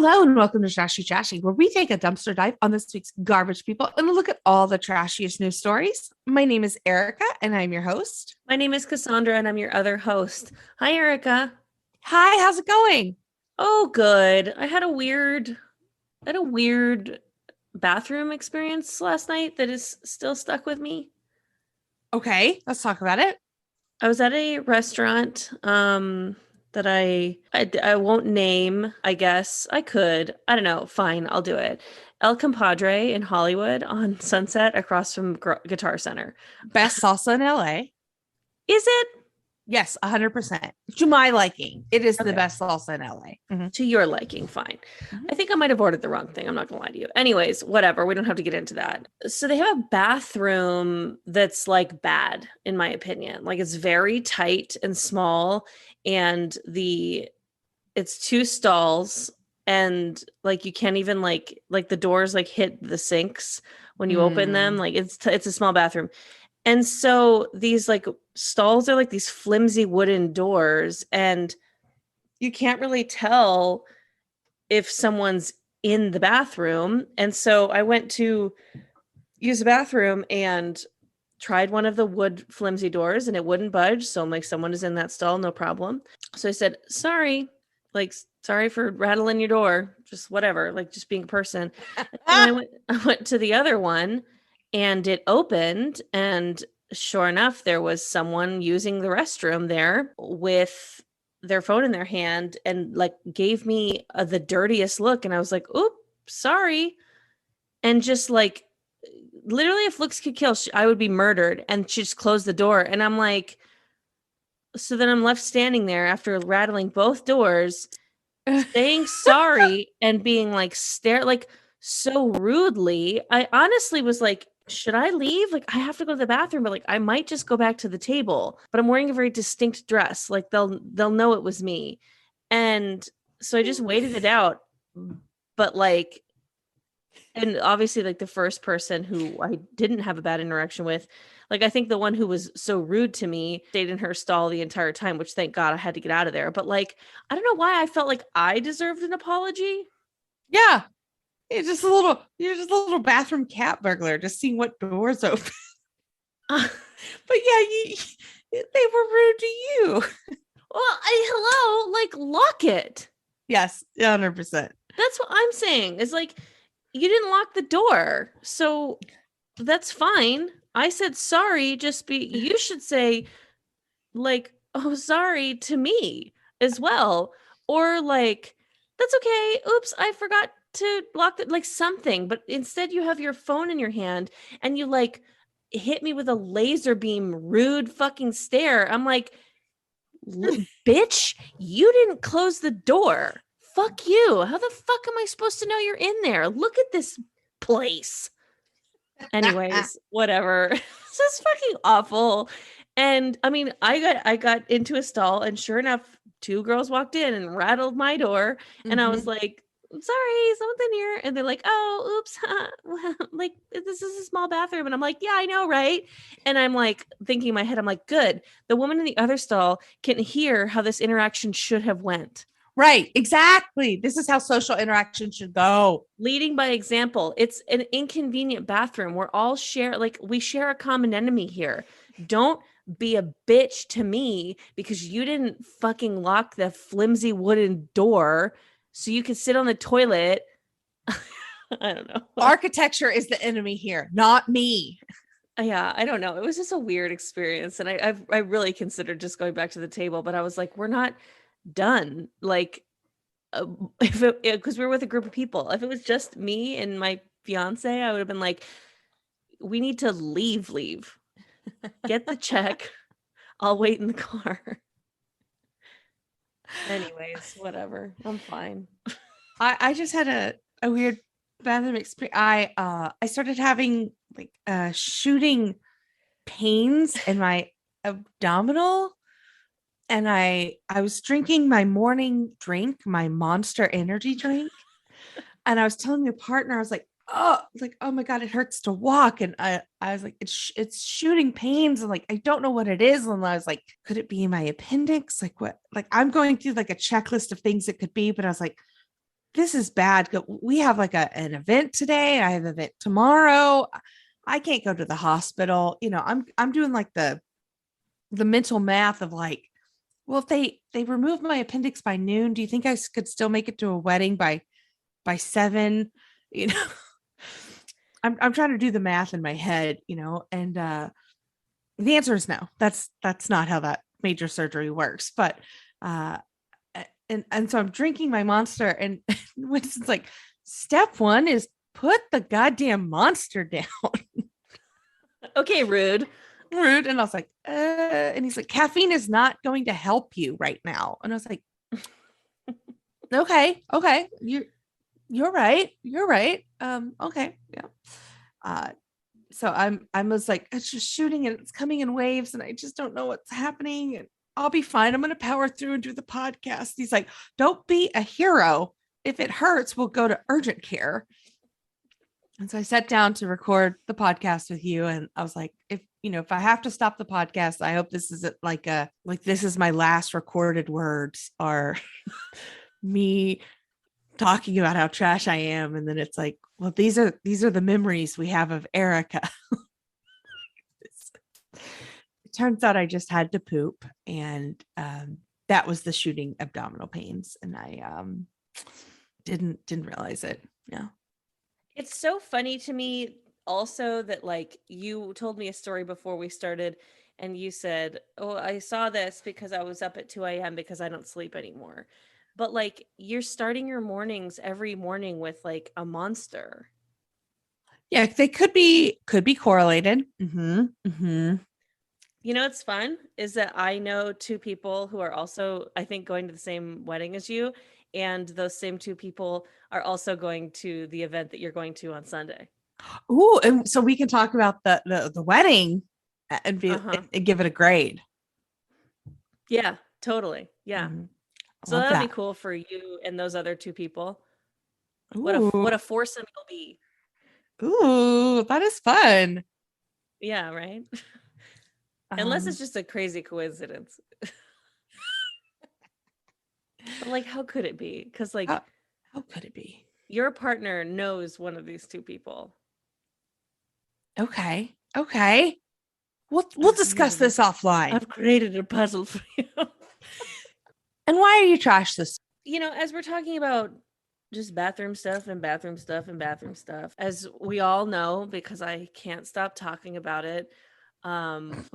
Hello and welcome to Trashy, where we take a dumpster dive on this week's garbage people and look at all the trashiest news stories. My name is Erica and I'm your host. My name is Cassandra and I'm your other host. Hi, Erica. Hi, how's it going? Oh, good. I had a weird bathroom experience last night that is still stuck with me. Okay, let's talk about it. I was at a restaurant that I won't name, I guess. I could. I don't know. Fine, I'll do it. El Compadre in Hollywood on Sunset across from Guitar Center. Best salsa in LA. Is it? Yes, 100%. To my liking, it is the Okay. best salsa in LA. To your liking, fine. I think I might have ordered the wrong thing. I'm not gonna lie to you. Anyways, whatever. We don't have to get into that. So they have a bathroom that's like bad, in my opinion. Like it's very tight and small, and it's two stalls, and like you can't even like the doors like hit the sinks when you open them. Like it's a small bathroom. And so these like stalls are like these flimsy wooden doors, and you can't really tell if someone's in the bathroom. And so I went to use the bathroom and tried one of the wood flimsy doors and it wouldn't budge. So I'm like, someone is in that stall, no problem. So I said, sorry, like, sorry for rattling your door, just whatever, like just being a person. And I went to the other one and it opened, and sure enough, there was someone using the restroom there with their phone in their hand and like gave me the dirtiest look. And I was like, oop, sorry. And just like, literally, if looks could kill, I would be murdered. And she just closed the door. And I'm like, so then I'm left standing there after rattling both doors, saying sorry and being like like so rudely. I honestly was like, should I leave? Like I have to go to the bathroom, but like I might just go back to the table. But I'm wearing a very distinct dress. Like they'll know it was me. And so I just waited it out. But like, and obviously like the first person who I didn't have a bad interaction with, like I think the one who was so rude to me stayed in her stall the entire time, which thank God I had to get out of there. But like I don't know why I felt like I deserved an apology. Yeah, you're just a little bathroom cat burglar, just seeing what doors open. But yeah, they were rude to you. Well, hello, like lock it. Yes, 100%. That's what I'm saying. Is like you didn't lock the door, so that's fine. I said sorry. You should say like, oh, sorry to me as well, or like that's okay. Oops, I forgot to lock it. Like something, but instead you have your phone in your hand and you like hit me with a laser beam, rude fucking stare. I'm like, bitch, you didn't close the door. Fuck you. How the fuck am I supposed to know you're in there? Look at this place. Anyways, whatever. This is fucking awful. And I mean, I got into a stall, and sure enough, two girls walked in and rattled my door. And I was like, sorry, someone's in here. And they're like, oh, oops. Well, like, this is a small bathroom. And I'm like, yeah, I know, right? And I'm like thinking in my head, I'm like, good. The woman in the other stall can hear how this interaction should have went. Right, exactly. This is how social interaction should go. Leading by example. It's an inconvenient bathroom. We share a common enemy here. Don't be a bitch to me because you didn't fucking lock the flimsy wooden door so you could sit on the toilet. I don't know. Architecture is the enemy here, not me. Yeah, I don't know. It was just a weird experience, and I really considered just going back to the table, but I was like, we're not done. Like, if it because we were with a group of people. If it was just me and my fiance, I would have been like, we need to leave. Get the check. I'll wait in the car. Anyways, whatever. I'm fine. I just had a weird bathroom experience. I started having like shooting pains in my abdominal, and I was drinking my morning drink, my Monster Energy drink, and I was telling my partner, I was like, oh my God, it hurts to walk. And I was like, it's shooting pains. And like, I don't know what it is. And I was like, could it be my appendix? Like what? Like I'm going through like a checklist of things it could be, but I was like, this is bad. We have like an event today. I have an event tomorrow. I can't go to the hospital. I'm doing like the mental math of like, well, if they remove my appendix by noon, do you think I could still make it to a wedding by 7? You know, I'm trying to do the math in my head, and the answer is no. That's not how that major surgery works. But and so I'm drinking my Monster, and Winston's like, step one is put the goddamn Monster down. Okay, rude. Rude. And I was like, and he's like, caffeine is not going to help you right now. And I was like, okay, you're right. You're right. Okay. Yeah. So I was like, it's just shooting and it's coming in waves and I just don't know what's happening. And I'll be fine. I'm going to power through and do the podcast. He's like, don't be a hero. If it hurts, we'll go to urgent care. And so I sat down to record the podcast with you. And I was like, if I have to stop the podcast, I hope this isn't like this is my last recorded words are me talking about how trash I am. And then it's like, well, these are the memories we have of Erica. It turns out I just had to poop. And that was the shooting abdominal pains. And I didn't realize it. Yeah. It's so funny to me also that like you told me a story before we started and you said, oh, I saw this because I was up at 2 a.m. because I don't sleep anymore. But like you're starting your mornings every morning with like a Monster. Yeah, they could be correlated. Mm-hmm. You know what's fun is that I know 2 people who are also, I think, going to the same wedding as you. And those same 2 people are also going to the event that you're going to on Sunday. Ooh, and so we can talk about the wedding and and give it a grade. Yeah, totally. Yeah. Mm-hmm. So that'll be cool for you and those other 2 people. Ooh. What a foursome you'll be. Ooh, that is fun. Yeah, right. Unless it's just a crazy coincidence. But like, how could it be? Because like, how could it be? Your partner knows one of these 2 people. Okay. We'll discuss this offline. I've created a puzzle for you. And why are you trash this? As we're talking about just bathroom stuff, as we all know, because I can't stop talking about it. I'm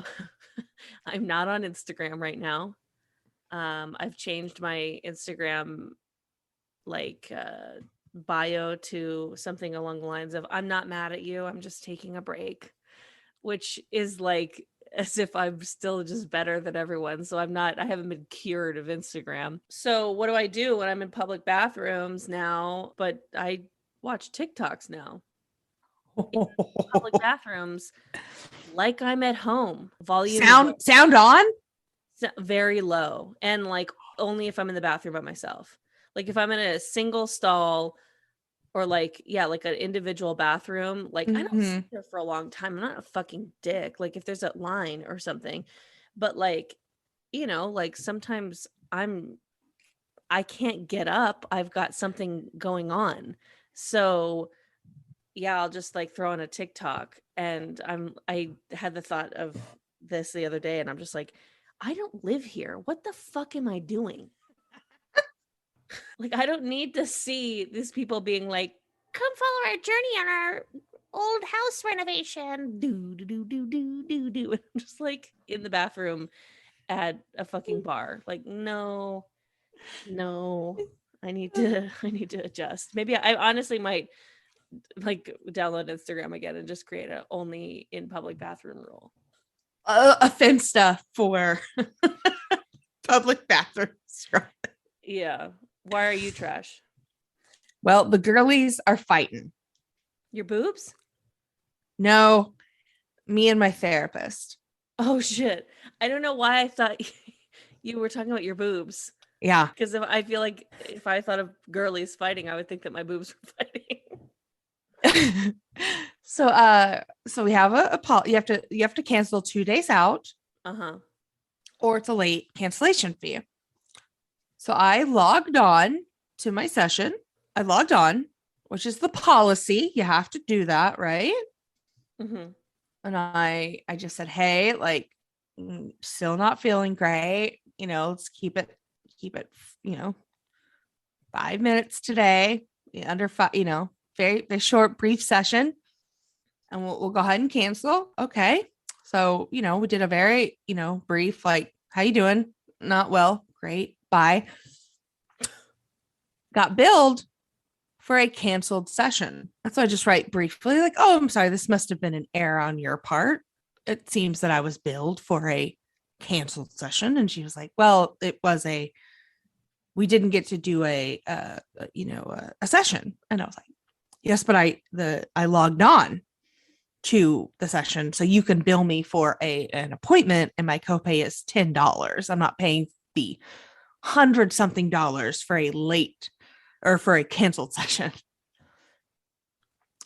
not on Instagram right now. I've changed my Instagram bio to something along the lines of I'm not mad at you, I'm just taking a break, which is like as if I'm still just better than everyone. So I haven't been cured of Instagram. So what do I do when I'm in public bathrooms now? But I watch TikToks now. In public bathrooms, like I'm at home. Volume sound on? Very low. And like only if I'm in the bathroom by myself. Like if I'm in a single stall or like an individual bathroom, like I don't sit there for a long time. I'm not a fucking dick. Like if there's a line or something, but like, like sometimes I can't get up. I've got something going on. So yeah, I'll just like throw on a TikTok and I had the thought of this the other day and I'm just like, I don't live here. What the fuck am I doing? Like, I don't need to see these people being like, come follow our journey on our old house renovation. Do. And I'm just like in the bathroom at a fucking bar. Like, no, I need to adjust. Maybe I honestly might like download Instagram again and just create a only in public bathroom rule. A Finsta for public bathrooms. Yeah. Why are you trash? Well, the girlies are fighting. Your boobs? No, me and my therapist. Oh shit. I don't know why I thought you were talking about your boobs. Yeah. Because I feel like if I thought of girlies fighting, I would think that my boobs were fighting. So we have you have to cancel 2 days out. Or it's a late cancellation fee. So I logged on to my session I logged on, which is the policy. You have to do that, right? Mm-hmm. And I just said, hey, like, still not feeling great. Let's keep it, you know, 5 minutes today, under five, very, very short, brief session. And we'll go ahead and cancel. Okay. So, we did a very, brief, like, how you doing? Not well. Great. Bye. Got billed for a canceled session. That's why I just write briefly, like, oh, I'm sorry, this must have been an error on your part. It seems that I was billed for a canceled session. And she was like, well, we didn't get to do a session. And I was like, yes, but I logged on to the session, so you can bill me for an appointment, and my copay is $10. I'm not paying the $100-something for a late or for a canceled session.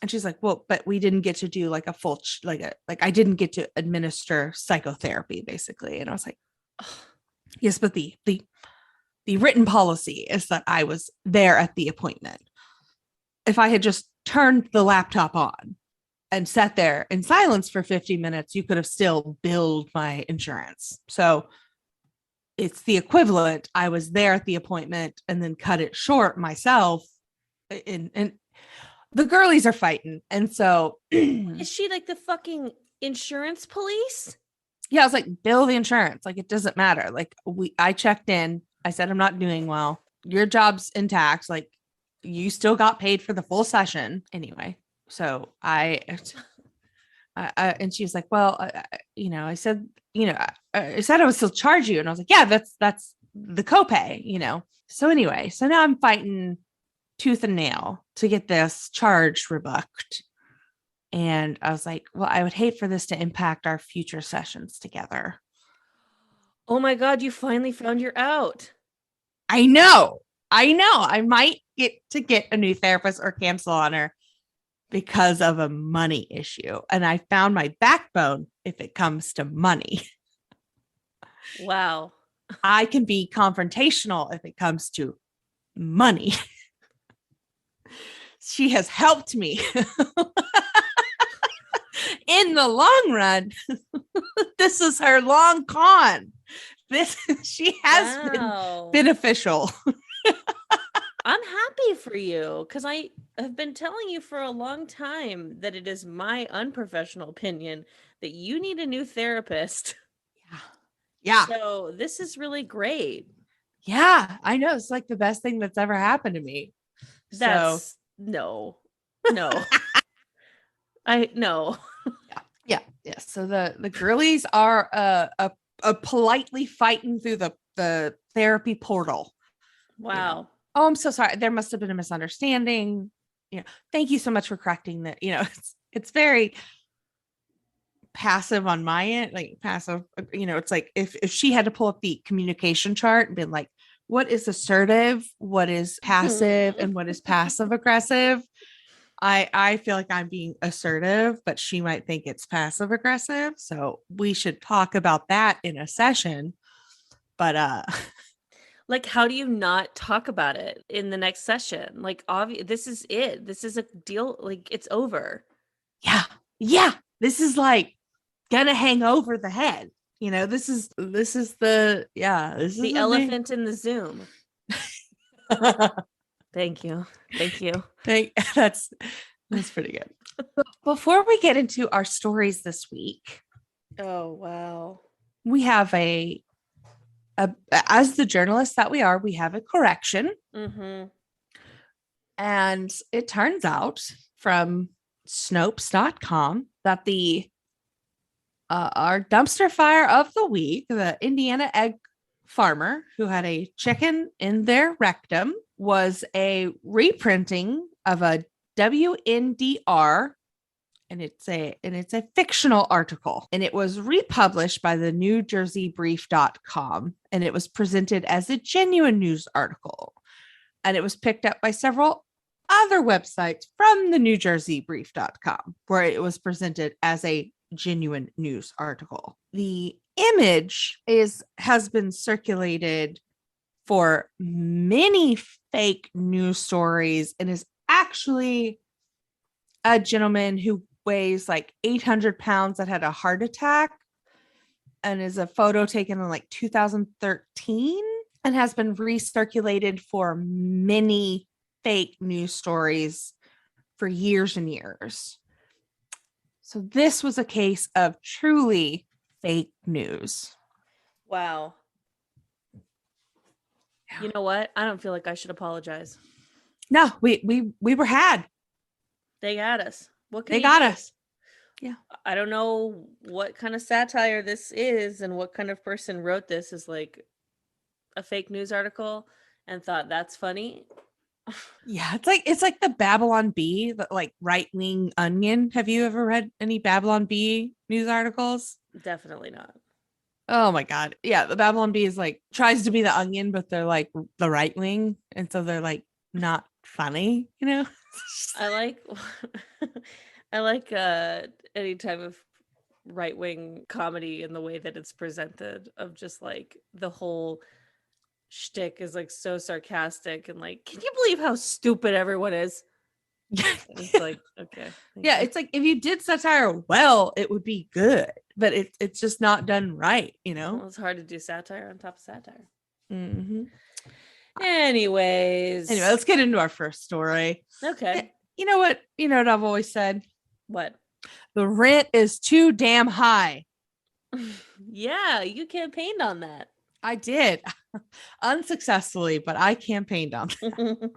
And she's like, well, but we didn't get to do like a full, I didn't get to administer psychotherapy, basically. And I was like, yes, but the written policy is that I was there at the appointment. If I had just turned the laptop on and sat there in silence for 50 minutes, you could have still billed my insurance. So it's the equivalent. I was there at the appointment and then cut it short myself. And the girlies are fighting. And so Is she like the fucking insurance police? Yeah, I was like, bill the insurance. Like, it doesn't matter. Like, I checked in. I said, I'm not doing well. Your job's intact. Like, you still got paid for the full session anyway. So I and she was like, well, I said, I said I would still charge you. And I was like, yeah, that's the copay. So anyway, so now I'm fighting tooth and nail to get this charge rebucked. And I was like, well, I would hate for this to impact our future sessions together. Oh my God, you finally found your out. I know. I might get a new therapist or cancel on her because of a money issue. And I found my backbone if it comes to money. Wow. I can be confrontational if it comes to money. She has helped me. In the long run, this is her long con. She has been beneficial. I'm happy for you because I have been telling you for a long time that it is my unprofessional opinion that you need a new therapist. Yeah. So this is really great. Yeah, I know. It's like the best thing that's ever happened to me. No. I know. Yeah. So the girlies are politely fighting through the therapy portal. Wow. Oh, I'm so sorry. There must have been a misunderstanding. Thank you so much for correcting that. It's very passive on my end, like passive. It's like if she had to pull up the communication chart and been like, what is assertive, what is passive, and what is passive aggressive? I feel like I'm being assertive, but she might think it's passive aggressive. So we should talk about that in a session. But like, how do you not talk about it in the next session? Like, this is it. This is a deal. Like, it's over. Yeah. This is like gonna hang over the head. This is the elephant in the Zoom. Thank you. That's pretty good. Before we get into our stories this week, oh wow, we have as the journalists that we are, we have a correction. Mm-hmm. And it turns out from Snopes.com that our dumpster fire of the week, the Indiana egg farmer who had a chicken in their rectum, was a reprinting of a WNDR, and it's a fictional article, and it was republished by the NewJerseyBrief.com, and it was presented as a genuine news article, and it was picked up by several other websites from the NewJerseyBrief.com, where it was presented as a genuine news article. The image has been circulated for many fake news stories and is actually a gentleman who weighs like 800 pounds that had a heart attack and is a photo taken in like 2013 and has been recirculated for many fake news stories for years and years. So this was a case of truly fake news. Wow. Yeah. You know what? I don't feel like I should apologize. No, we were had. They got us. What can They you got do? us. Yeah. I don't know what kind of satire this is and what kind of person wrote this as like a fake news article and thought that's funny. Yeah, it's like the Babylon Bee, the like right-wing onion. Have you ever read any Babylon Bee news articles? Definitely not. Oh my God. Yeah, the Babylon Bee is like tries to be the onion, but they're like the right wing. And so they're like not funny, you know? I like I like any type of right-wing comedy in the way that it's presented of just like the whole shtick is like so sarcastic and like, can you believe how stupid everyone is? It's like, okay. Yeah, it's like if you did satire well, it would be good, but it's just not done right, you know? Well, it's hard to do satire on top of satire. Mm-hmm. Anyways. Anyway, let's get into our first story. Okay. You know what? You know what I've always said? What? The rent is too damn high. Yeah, you campaigned on that. I did unsuccessfully, but I campaigned on that.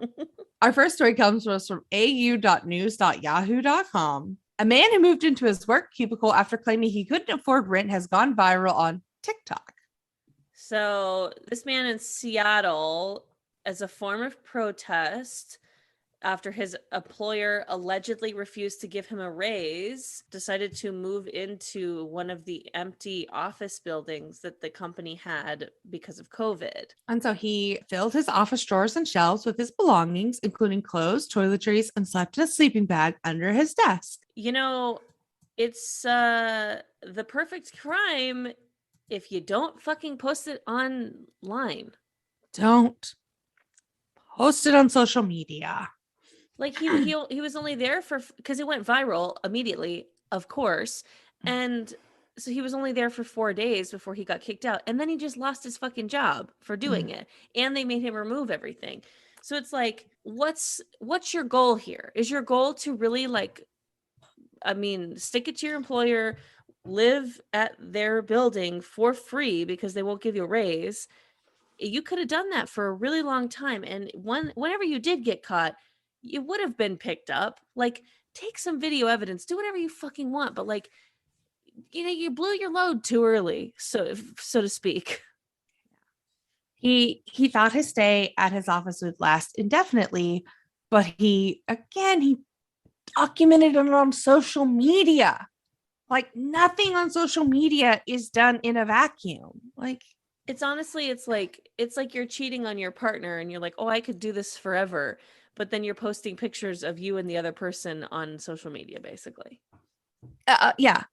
Our first story comes to us from au.news.yahoo.com. A man who moved into his work cubicle after claiming he couldn't afford rent has gone viral on TikTok. So, this man in Seattle, as a form of protest, after his employer allegedly refused to give him a raise, decided to move into one of the empty office buildings that the company had because of COVID. And so he filled his office drawers and shelves with his belongings, including clothes, toiletries, and slept in a sleeping bag under his desk. You know, it's the perfect crime if you don't fucking post it online. Don't post it on social media. Like he was only there for because it went viral immediately, of course, and so he was only there for 4 days before he got kicked out, and then he just lost his fucking job for doing it, and they made him remove everything. So it's like, what's your goal here? Is your goal to really like, I mean, stick it to your employer, live at their building for free because they won't give you a raise? You could have done that for a really long time, and whenever you did get caught, it would have been picked up. Like, take some video evidence, do whatever you fucking want, but like, you know, you blew your load too early, so to speak. He thought his stay at his office would last indefinitely, but he documented it on social media. Like nothing on social media is done in a vacuum. Like It's honestly, it's like you're cheating on your partner and you're like, oh, I could do this forever, but then you're posting pictures of you and the other person on social media, basically. yeah.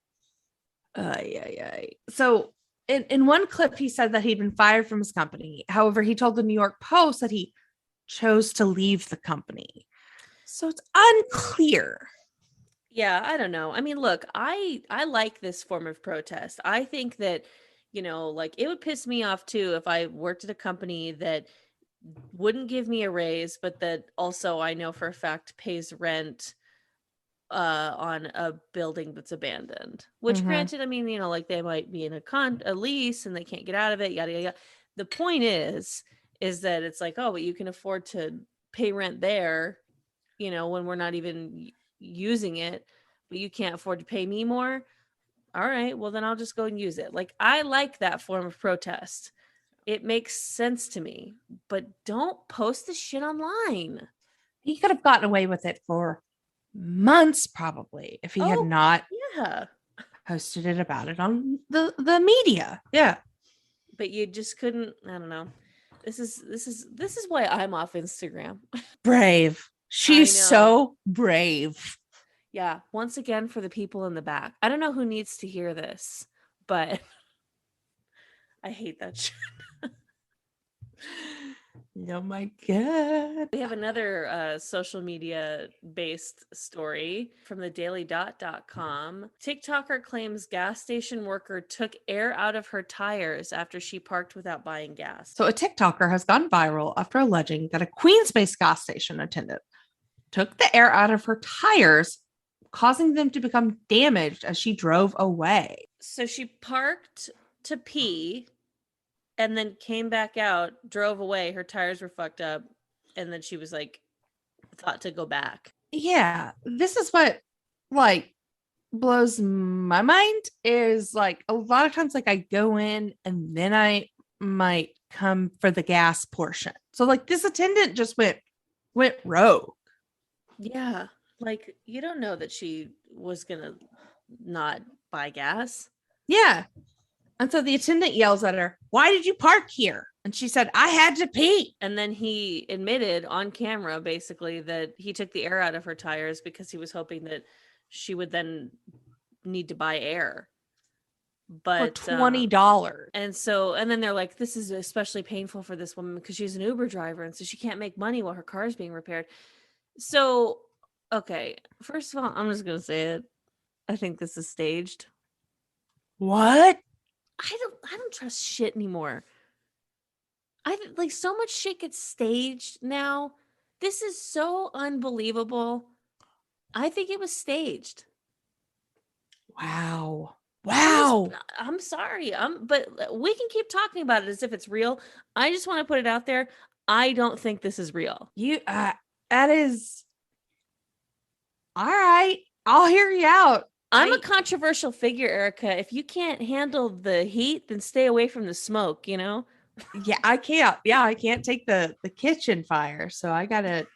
So in one clip, he said that he'd been fired from his company. However, he told the New York Post that he chose to leave the company. So it's unclear. Yeah, I don't know. I mean, look, I like this form of protest. I think that, you know, like it would piss me off too if I worked at a company that wouldn't give me a raise, but that also I know for a fact pays rent on a building that's abandoned. Which granted, I mean, you know, like they might be in a lease and they can't get out of it, yada yada yada. The point is that it's like, oh, but you can afford to pay rent there, you know, when we're not even using it, but you can't afford to pay me more. All right, well then I'll just go and use it. Like, I like that form of protest. It makes sense to me, but don't post the shit online. He could have gotten away with it for months probably if he had not posted it about it on the media. Yeah. But you just couldn't. I don't know. This is why I'm off Instagram. Brave. She's so brave. Yeah. Once again, for the people in the back. I don't know who needs to hear this, but I hate that shit. Oh my God. We have another social media based story from the dailydot.com. TikToker claims gas station worker took air out of her tires after she parked without buying gas. So a TikToker has gone viral after alleging that a Queens-based gas station attendant took the air out of her tires, causing them to become damaged as she drove away. So she parked to pee and then came back out, drove away. Her tires were fucked up. And then she was like, thought to go back. Yeah, this is what like blows my mind is like a lot of times like I go in and then I might come for the gas portion. So like this attendant just went rogue. Yeah. Like you don't know that she was going to not buy gas. Yeah. And so the attendant yells at her, "Why did you park here?" And she said, "I had to pee." And then he admitted on camera basically that he took the air out of her tires because he was hoping that she would then need to buy air. But for $20. And then they're like, this is especially painful for this woman because she's an Uber driver and so she can't make money while her car is being repaired. So, okay, first of all, I'm just gonna say it. I think this is staged. What? I don't trust shit anymore. Like so much shit gets staged now. This is so unbelievable. I think it was staged. Wow. Wow. I'm sorry. But we can keep talking about it as if it's real. I just want to put it out there. I don't think this is real. You that is all right. I'll hear you out. I'm a controversial figure, Erica. If you can't handle the heat, then stay away from the smoke, you know? Yeah, I can't. Yeah, I can't take the kitchen fire. So I gotta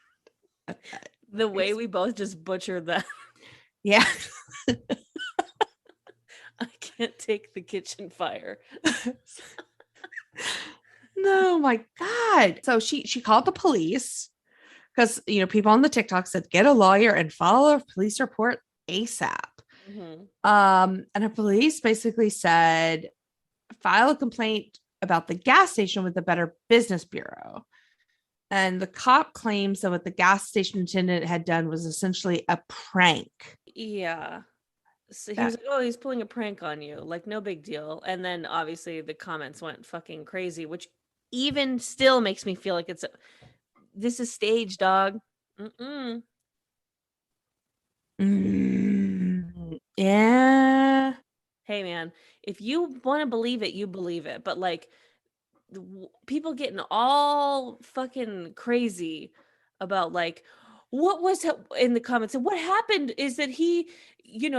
The way we both just butchered that. yeah. I can't take the kitchen fire. No, my God. So she called the police because people on the TikTok said get a lawyer and file a police report ASAP. Mm-hmm. And the police basically said file a complaint about the gas station with the Better Business Bureau. And the cop claims that what the gas station attendant had done was essentially a prank. Yeah. So he was like, oh, he's pulling a prank on you. Like, no big deal. And then obviously the comments went fucking crazy, which even still makes me feel like this is staged, dog. Yeah. Hey, man, if you want to believe it, you believe it. But like, people getting all fucking crazy about like, what was in the comments and what happened is that he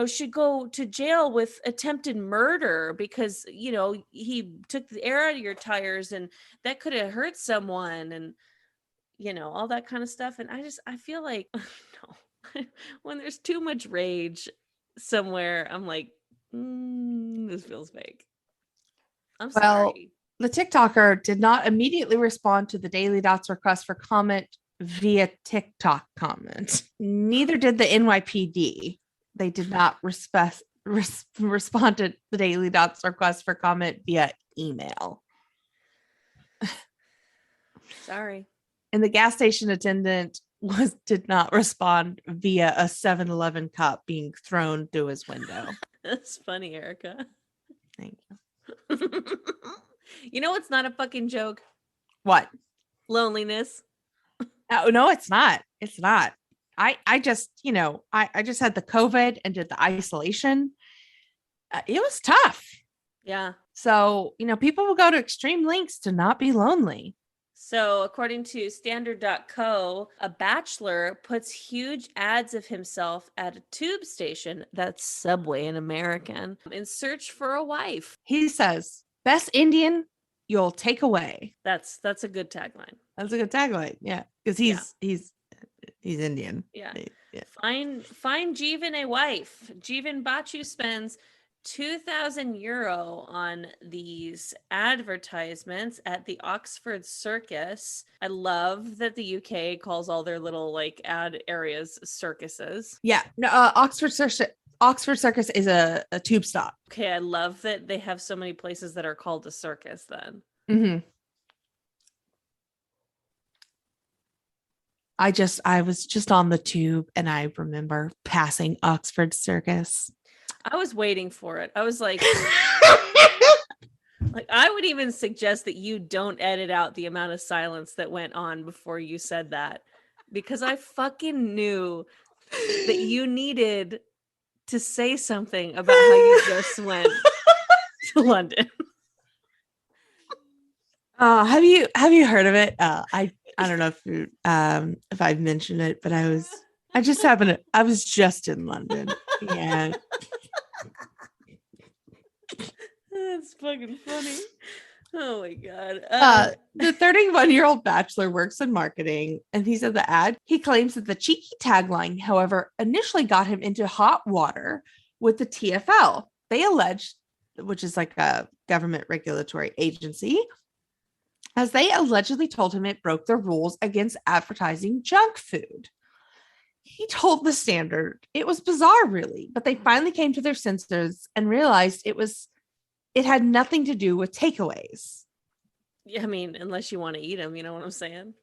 should go to jail with attempted murder because he took the air out of your tires and that could have hurt someone and all that kind of stuff. And I feel like no, when there's too much rage somewhere, I'm like, this feels fake. I'm sorry. The TikToker did not immediately respond to the Daily Dot's request for comment via TikTok comment. Neither did the NYPD. They did not respond to the Daily Dot's request for comment via email. Sorry. And the gas station attendant did not respond via a 7-Eleven cup being thrown through his window. That's funny, Erica. Thank you. You know what's not a fucking joke? What? Loneliness. Oh, no, it's not. It's not. I just, I just had the COVID and did the isolation. It was tough. Yeah. So, people will go to extreme lengths to not be lonely. So, according to standard.co, a bachelor puts huge ads of himself at a tube station, that's Subway in American, in search for a wife. He says, best Indian you'll take away. That's a good tagline. That's a good tagline. Yeah. Because he's Indian. Yeah. Find Jeevan a wife. Jeevan Bachu spends 2,000 euro on these advertisements at the Oxford Circus. I love that the UK calls all their little like ad areas circuses. Yeah. No, Oxford Circus is a tube stop. Okay, I love that they have so many places that are called a circus then. Mm-hmm. I was just on the tube and I remember passing Oxford Circus. I was waiting for it. I was like I would even suggest that you don't edit out the amount of silence that went on before you said that, because I fucking knew that you needed to say something about how you just went to London. Have you heard of it? I don't know if I've mentioned it, but I was just in London. Yeah. That's fucking funny. Oh my god. The 31-year-old bachelor works in marketing, and he said the ad. He claims that the cheeky tagline, however, initially got him into hot water with the TFL. They alleged, which is like a government regulatory agency, as they allegedly told him it broke the rules against advertising junk food. He told the Standard it was bizarre, really, but they finally came to their senses and realized it had nothing to do with takeaways. Yeah, I mean, unless you want to eat them, you know what I'm saying?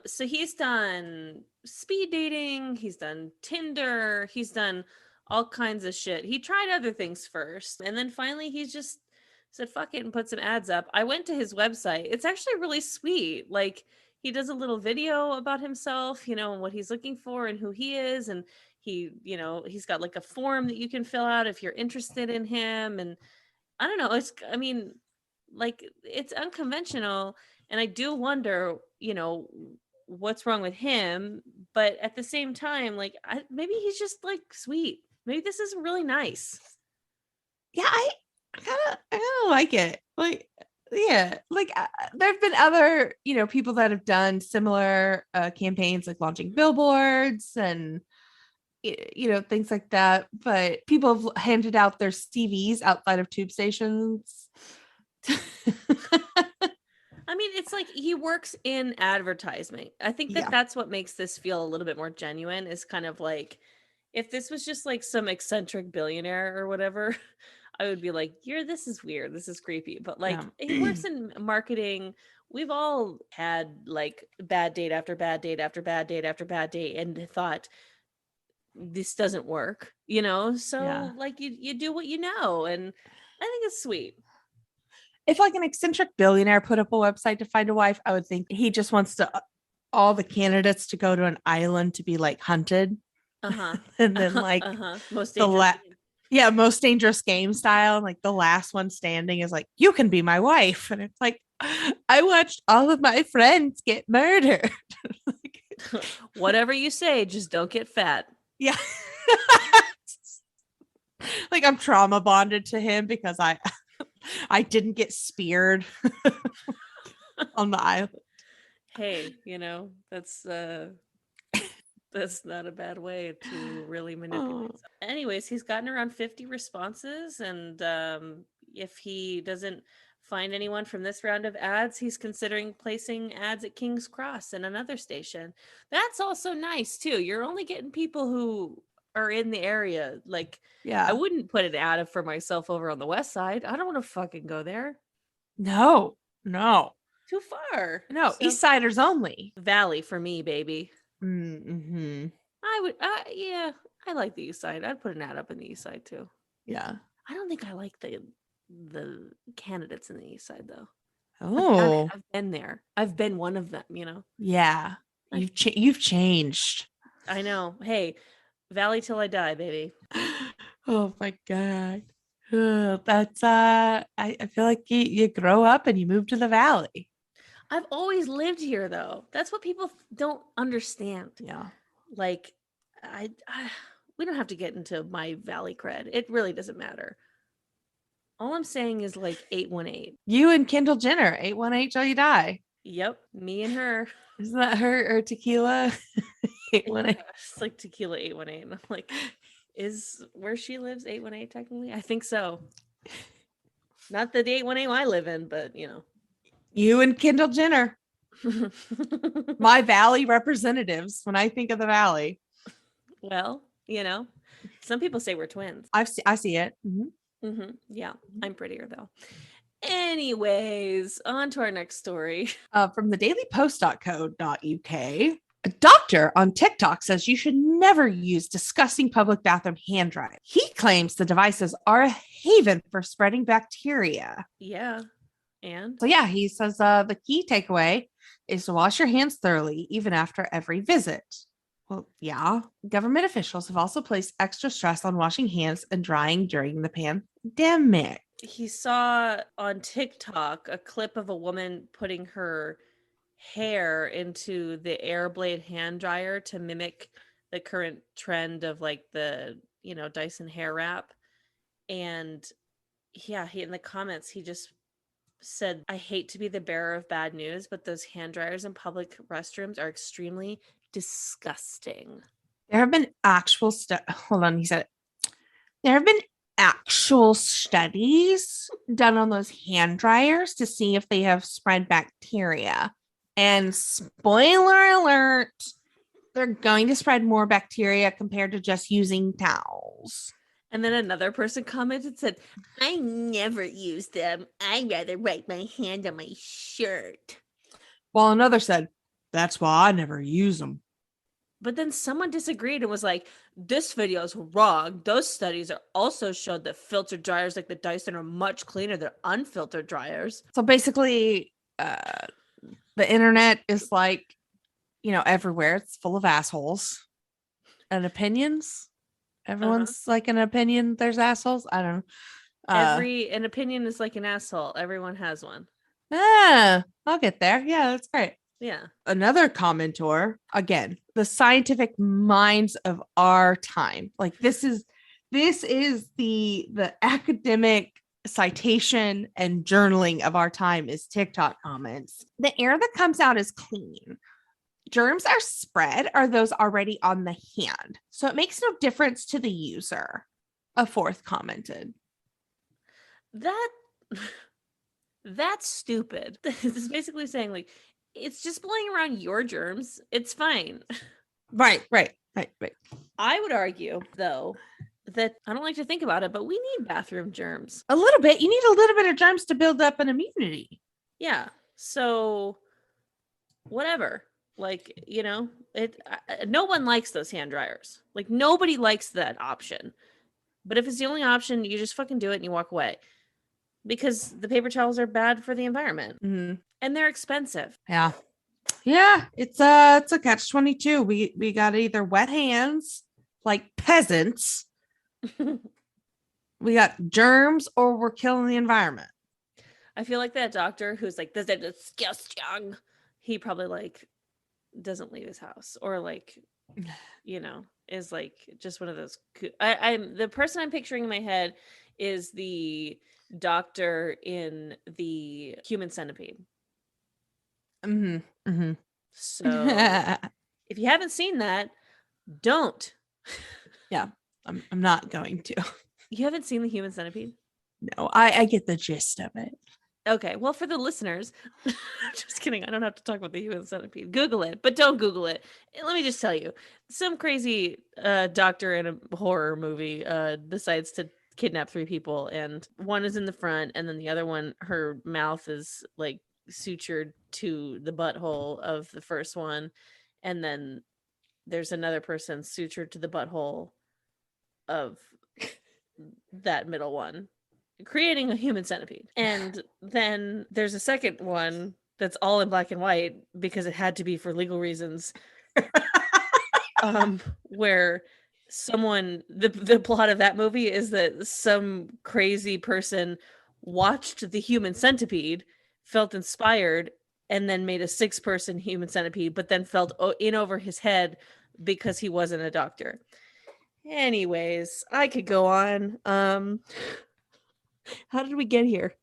So he's done speed dating, he's done Tinder, he's done all kinds of shit. He tried other things first, and then finally he's just said fuck it and put some ads up. I went to his website. It's actually really sweet. Like, he does a little video about himself, you know, and what he's looking for and who he is, and he's got like a form that you can fill out if you're interested in him. And I don't know, I mean, like, it's unconventional, and I do wonder, what's wrong with him, but at the same time, like, maybe he's just like sweet. Maybe this is really nice. Yeah, I kind of like it. Like, yeah, like there've been other, people that have done similar campaigns, like launching billboards and things like that. But people have handed out their CVs outside of tube stations. I mean, it's like he works in advertising. I think that that's what makes this feel a little bit more genuine, is kind of like, if this was just like some eccentric billionaire or whatever, I would be like, this is weird. This is creepy. But like, he works in marketing. We've all had like bad date after bad date after bad date after bad date and thought, this doesn't work, So like, you do what you know. And I think it's sweet. If like an eccentric billionaire put up a website to find a wife, I would think he just wants all the candidates to go to an island to be like hunted. And then like most most dangerous game style. And like the last one standing is like, you can be my wife. And it's like, I watched all of my friends get murdered. Whatever you say, just don't get fat. Yeah. Like, I'm trauma bonded to him because I didn't get speared on the island. Hey, that's not a bad way to really manipulate. Anyways, he's gotten around 50 responses, and if he doesn't find anyone from this round of ads, he's considering placing ads at King's Cross and another station. That's also nice too. You're only getting people who are in the area. Like, I wouldn't put an ad for myself over on the west side. I don't want to fucking go there. No. Too far. No, so, East Siders only. Valley for me, baby. Mm-hmm. I would, yeah, I like the East Side. I'd put an ad up in the East Side too. Yeah. I don't think I like the candidates in the East Side though. Oh, I've been there. I've been one of them, Yeah. You've changed. I know. Hey, Valley till I die, baby. Oh my God. That's I feel like you grow up and you move to the Valley. I've always lived here though. That's what people don't understand. Yeah. Like, we don't have to get into my Valley cred. It really doesn't matter. All I'm saying is like 818. You and Kendall Jenner, 818 till you die. Yep, me and her. Isn't that her or tequila? 818. It's like tequila 818. I'm like, is where she lives 818 technically? I think so. Not the 818 I live in, but You and Kendall Jenner. My Valley representatives when I think of the Valley. Well, some people say we're twins. I see it. Mm-hmm. Mm-hmm. Yeah, I'm prettier though. Anyways, on to our next story. From the dailypost.co.uk, a doctor on TikTok says you should never use disgusting public bathroom hand dryers. He claims the devices are a haven for spreading bacteria. Yeah. And So yeah, he says the key takeaway is to wash your hands thoroughly, even after every visit. Well, yeah. Government officials have also placed extra stress on washing hands and drying during the pandemic. he saw on TikTok a clip of a woman putting her hair into the Airblade hand dryer to mimic the current trend of like the, Dyson hair wrap. And yeah, he in the comments, he just said, I hate to be the bearer of bad news, but those hand dryers in public restrooms are extremely disgusting. There have been hold on, he said there have been actual studies done on those hand dryers to see if they have spread bacteria. And spoiler alert, they're going to spread more bacteria compared to just using towels. And then another person commented and said, I never use them. I'd rather wipe my hand on my shirt. While another said, that's why I never use them. But then someone disagreed and was like, this video is wrong. Those studies are also showed that filtered dryers like the Dyson are much cleaner than unfiltered dryers. So basically, the internet is like, everywhere. It's full of assholes and opinions. Everyone's like an opinion. There's assholes. I don't know. An opinion is like an asshole. Everyone has one. I'll get there. Yeah, that's great. Yeah. Another commentor, again, the scientific minds of our time. Like this is the academic citation and journaling of our time is TikTok comments. The air that comes out is clean. Germs are spread are those already on the hand. So it makes no difference to the user. A fourth commented. That's stupid. This is basically saying like, it's just blowing around your germs. It's fine. Right. I would argue, though, that I don't like to think about it, but we need bathroom germs. A little bit. You need a little bit of germs to build up an immunity. Yeah. So whatever. Like, no one likes those hand dryers. Like nobody likes that option. But if it's the only option, you just fucking do it and you walk away. Because the paper towels are bad for the environment. Mm-hmm. And they're expensive. Yeah. It's a catch-22. We got either wet hands like peasants. We got germs or we're killing the environment. I feel like that doctor who's like, this is disgusting. He probably like doesn't leave his house or like, is like just one of those. I'm the person I'm picturing in my head is the doctor in the Human Centipede. So if you haven't seen that, don't. Yeah, I'm not going to. You haven't seen the Human Centipede? No, I get the gist of it. Okay, well, for the listeners, just kidding. I don't have to talk about the Human Centipede. Google it, but don't Google it. Let me just tell you, some crazy doctor in a horror movie decides to kidnap 3 people, and one is in the front, and then the other one, her mouth is like sutured to the butthole of the first one, and then there's another person sutured to the butthole of that middle one, creating a human centipede. And then there's a second one that's all in black and white because it had to be for legal reasons. Where someone, the plot of that movie is that some crazy person watched the Human Centipede, felt inspired, and then made a 6-person Human Centipede, but then felt in over his head because he wasn't a doctor. Anyways, I could go on. How did we get here?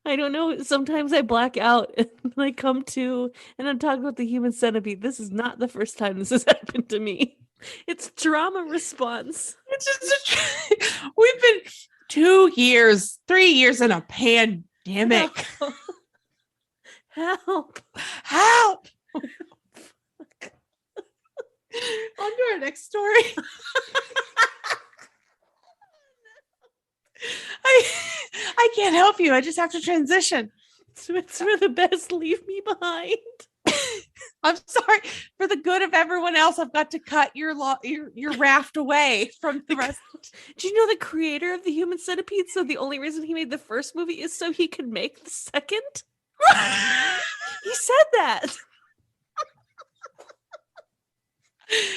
I don't know. Sometimes I black out and I come to and I'm talking about the Human Centipede. This is not the first time this has happened to me. It's trauma response. It's just we've been 2 years, 3 years in a pandemic. Help. On to our next story. can't help you. I just have to transition. It's for the best. Leave me behind. I'm sorry. For the good of everyone else, I've got to cut your raft away from the rest. Do you know the creator of the Human Centipede? So the only reason he made the first movie is so he could make the second. He said that.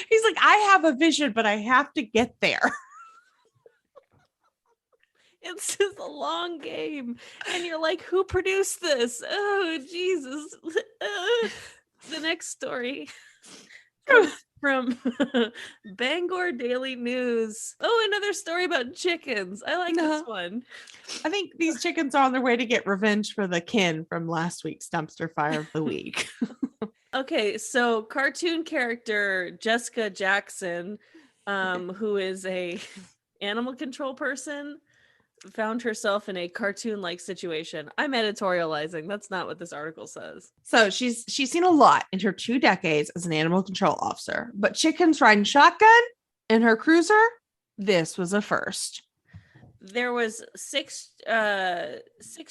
He's like, I have a vision, but I have to get there. It's just a long game. And you're like, who produced this? Oh, Jesus. The next story from Bangor Daily News. Oh, another story about chickens. I like this one. I think these chickens are on their way to get revenge for the kin from last week's dumpster fire of the week. Okay, so cartoon character Jessica Jackson, who is a animal control person, found herself in a cartoon-like situation. I'm editorializing. That's not what this article says. So she's seen a lot in her 2 decades as an animal control officer, but chickens riding shotgun in her cruiser, this was a first. There was six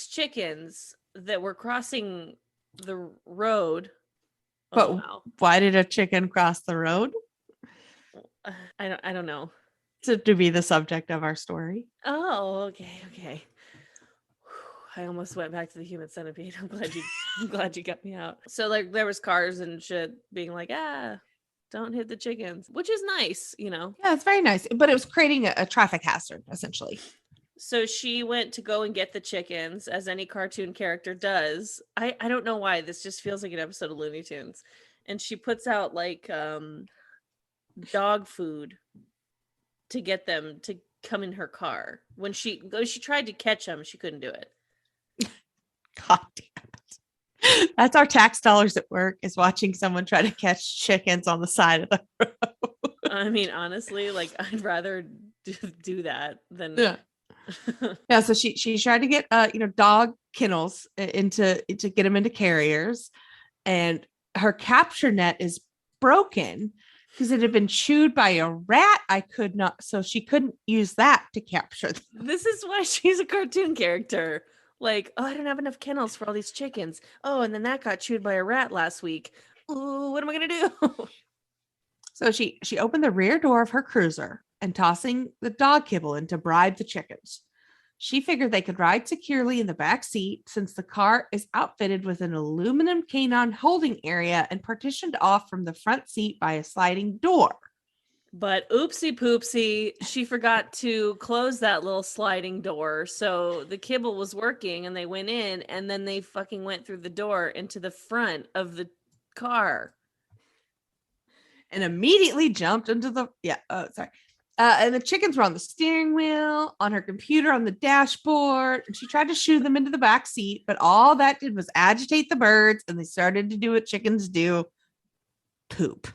chickens that were crossing the road. But why did a chicken cross the road? I don't know. To be the subject of our story. Oh, okay. I almost went back to the Human Centipede. I'm glad you got me out. So like there was cars and shit being like, don't hit the chickens, which is nice, you know. Yeah, it's very nice, but it was creating a traffic hazard essentially. So she went to go and get the chickens, as any cartoon character does. I don't know why. This just feels like an episode of Looney Tunes. And she puts out like dog food to get them to come in her car. When she tried to catch them, she couldn't do it. God damn it. That's our tax dollars at work, is watching someone try to catch chickens on the side of the road. I mean, honestly, like I'd rather do that than... Yeah, so she tried to get dog kennels to get them into carriers, and her capture net is broken because it had been chewed by a rat. So she couldn't use that to capture them. This is why she's a cartoon character. Like, oh, I don't have enough kennels for all these chickens. Oh, and then that got chewed by a rat last week. Ooh, what am I gonna do? So she opened the rear door of her cruiser and tossing the dog kibble in to bribe the chickens. She figured they could ride securely in the back seat since the car is outfitted with an aluminum canine holding area and partitioned off from the front seat by a sliding door. But oopsie poopsie, she forgot to close that little sliding door. So the kibble was working and they went in, and then they fucking went through the door into the front of the car. And immediately jumped into the and the chickens were on the steering wheel, on her computer, on the dashboard, and she tried to shoo them into the back seat, but all that did was agitate the birds, and they started to do what chickens do: poop.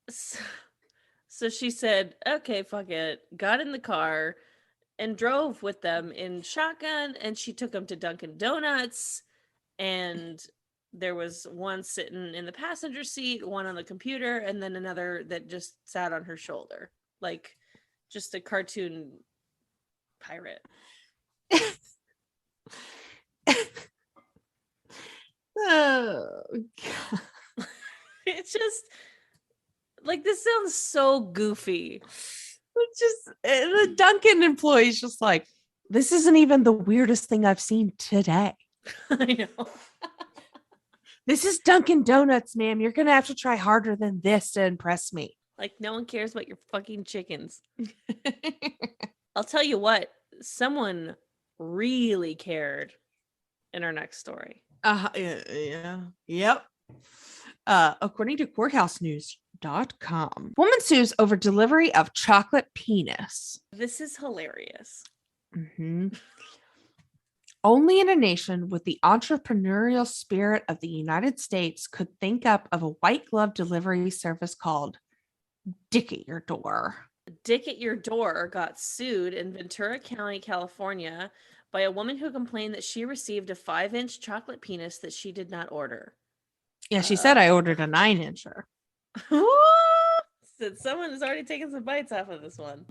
So she said, okay, fuck it, got in the car and drove with them in shotgun, and she took them to Dunkin' Donuts, and there was one sitting in the passenger seat, one on the computer, and then another that just sat on her shoulder, like just a cartoon pirate. Oh, God. It's just like, this sounds so goofy. It's just the Dunkin' employee's just like, this isn't even the weirdest thing I've seen today. I know. This is Dunkin' Donuts, ma'am. You're gonna have to try harder than this to impress me. Like, no one cares about your fucking chickens. I'll tell you what, someone really cared in our next story. Yeah. Yep. According to courthousenews.com, woman sues over delivery of chocolate penis. This is hilarious. Mm-hmm. Only in a nation with the entrepreneurial spirit of the United States could think up of a white glove delivery service called Dick at Your Door. Dick at Your Door got sued in Ventura County, California, by a woman who complained that she received a 5-inch chocolate penis that she did not order. Yeah, she said I ordered a 9-incher. Said someone has already taken some bites off of this one.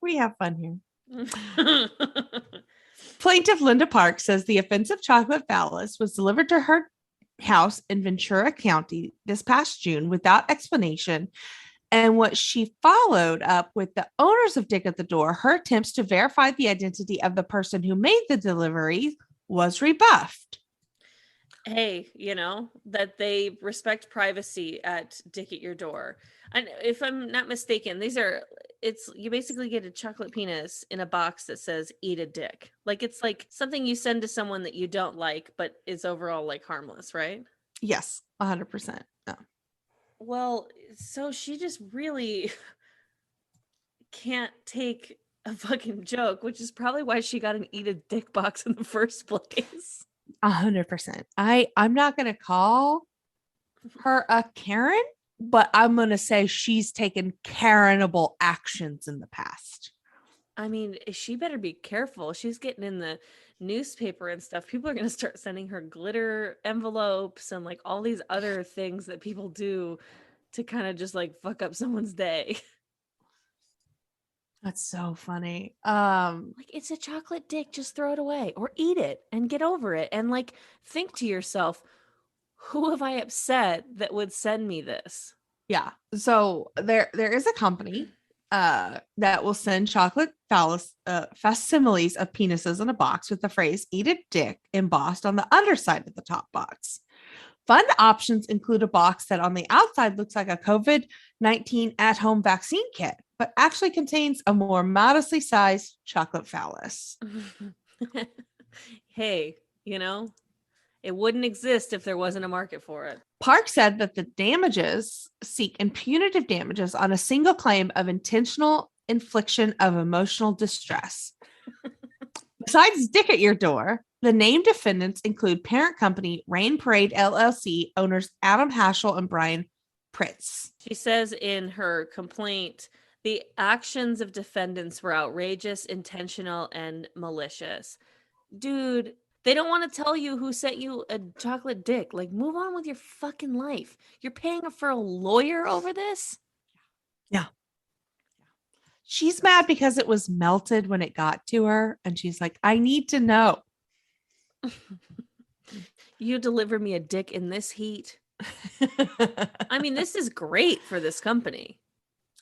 We have fun here. Plaintiff Linda Park says the offensive chocolate phallus was delivered to her house in Ventura County this past June without explanation. And what she followed up with the owners of Dick at the Door, her attempts to verify the identity of the person who made the delivery was rebuffed. Hey, that they respect privacy at Dick at Your Door. And if I'm not mistaken, you basically get a chocolate penis in a box that says eat a dick. Like it's like something you send to someone that you don't like, but is overall like harmless, right? Yes, 100%. No. Well, so she just really can't take a fucking joke, which is probably why she got an eat a dick box in the first place. 100%. I'm not going to call her a Karen, but I'm going to say she's taken Karenable actions in the past. I mean, she better be careful. She's getting in the newspaper and stuff. People are going to start sending her glitter envelopes and like all these other things that people do to kind of just like fuck up someone's day. That's so funny. Like it's a chocolate dick, just throw it away or eat it and get over it. And like think to yourself, who have I upset that would send me this? Yeah. So there is a company that will send chocolate phallus facsimiles of penises in a box with the phrase "eat a dick" embossed on the underside of the top box. Fun options include a box that on the outside looks like a COVID-19 at-home vaccine kit, but actually contains a more modestly sized chocolate phallus. Hey, it wouldn't exist if there wasn't a market for it. Park said that the damages seek impunitive damages on a single claim of intentional infliction of emotional distress. Besides Dick at Your Door, the named defendants include parent company Rain Parade LLC owners Adam Haschel and Brian Pritz. She says in her complaint, the actions of defendants were outrageous, intentional, and malicious. Dude, they don't want to tell you who sent you a chocolate dick. Like, move on with your fucking life. You're paying for a lawyer over this? Yeah. She's mad because it was melted when it got to her. And she's like, I need to know. You deliver me a dick in this heat. I mean, this is great for this company.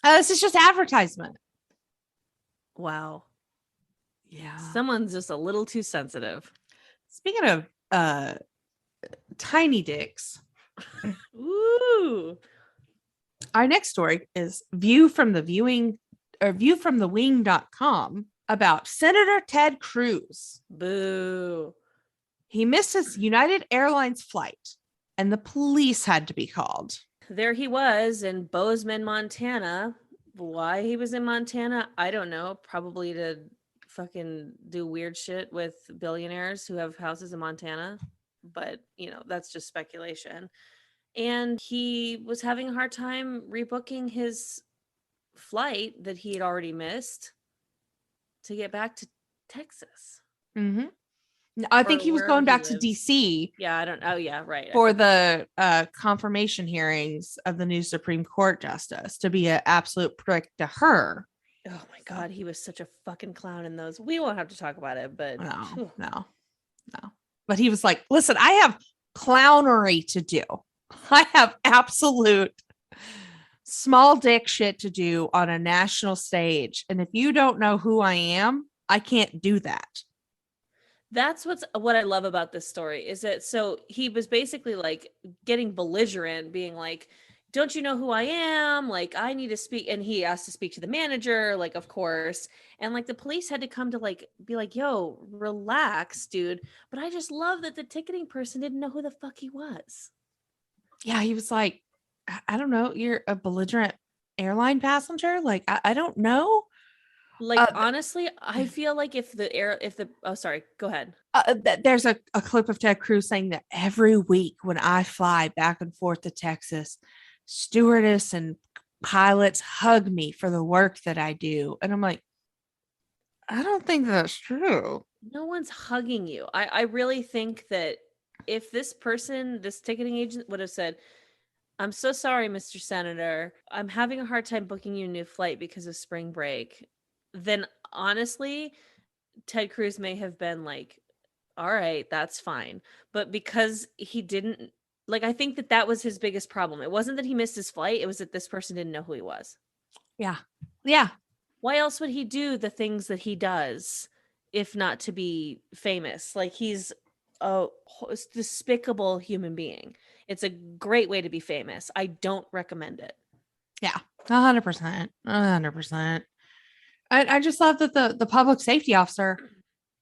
This is just advertisement. Wow. Yeah. Someone's just a little too sensitive. Speaking of tiny dicks. Ooh. Our next story is view from the wing.com about Senator Ted Cruz. Boo. He missed his United Airlines flight and the police had to be called. There he was in Bozeman, Montana. Why he was in Montana, I don't know. Probably to fucking do weird shit with billionaires who have houses in Montana. But, that's just speculation. And he was having a hard time rebooking his flight that he had already missed to get back to Texas. Mm-hmm. I think he was going back to DC. Yeah, I don't know. Oh, yeah, right. For the confirmation hearings of the new Supreme Court justice to be an absolute prick to her. Oh my God, he was such a fucking clown in those. We won't have to talk about it, but no. But he was like, listen, I have clownery to do. I have absolute small dick shit to do on a national stage. And if you don't know who I am, I can't do that. That's what I love about this story is that so he was basically like getting belligerent, being like, don't you know who I am? Like, I need to speak. And he asked to speak to the manager, like, of course. And like the police had to come to like be like, yo, relax, dude. But I just love that the ticketing person didn't know who the fuck he was. Yeah, he was like, I don't know, you're a belligerent airline passenger. Like, I don't know. Like, honestly, I feel like sorry, go ahead. There's a clip of Ted Cruz saying that every week when I fly back and forth to Texas, stewardess and pilots hug me for the work that I do. And I'm like, I don't think that's true. No one's hugging you. I really think that if this ticketing agent would have said, I'm so sorry, Mr. Senator, I'm having a hard time booking you a new flight because of spring break. then honestly, Ted Cruz may have been like, all right, that's fine. But because he didn't, like, I think that that was his biggest problem. It wasn't that he missed his flight, it was that this person didn't know who he was. Yeah. Yeah. Why else would he do the things that he does if not to be famous? Like, he's a despicable human being. It's a great way to be famous. I don't recommend it. Yeah. 100%. 100%. I just love that the public safety officer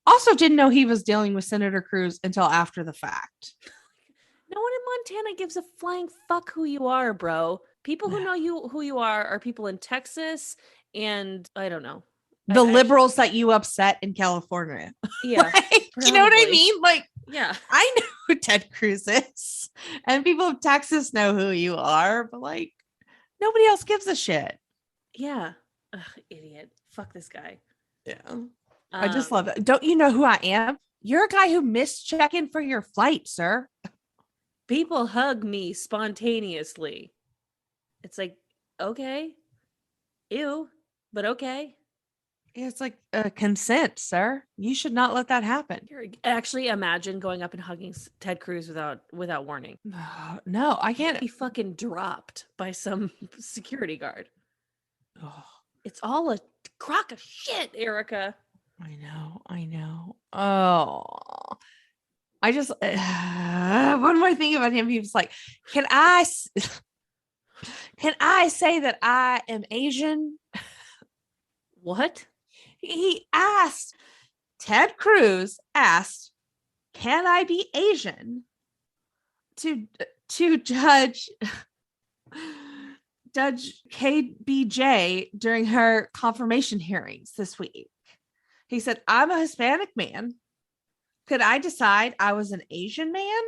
also didn't know he was dealing with Senator Cruz until after the fact. No one in Montana gives a flying fuck who you are, bro. People who know who you are people in Texas and I don't know. The liberals that you upset in California. Yeah. Like, you know what I mean? Like, yeah. I know who Ted Cruz is. And people of Texas know who you are, but like nobody else gives a shit. Yeah. Ugh, idiot. Fuck this guy. Yeah. I just love it. Don't you know who I am? You're a guy who missed check-in for your flight, sir. People hug me spontaneously. It's like, okay. Ew, but okay. It's like consent, sir. You should not let that happen. Actually, imagine going up and hugging Ted Cruz without warning. No, I can't. Be fucking dropped by some security guard. Oh, it's all a crock of shit, Erica. I know. Oh, I just one more thing about him. He was like, can I say that I am Asian? What? He asked, Ted Cruz asked, can I be Asian? To Judge KBJ during her confirmation hearings this week. He said, I'm a Hispanic man. Could I decide I was an Asian man?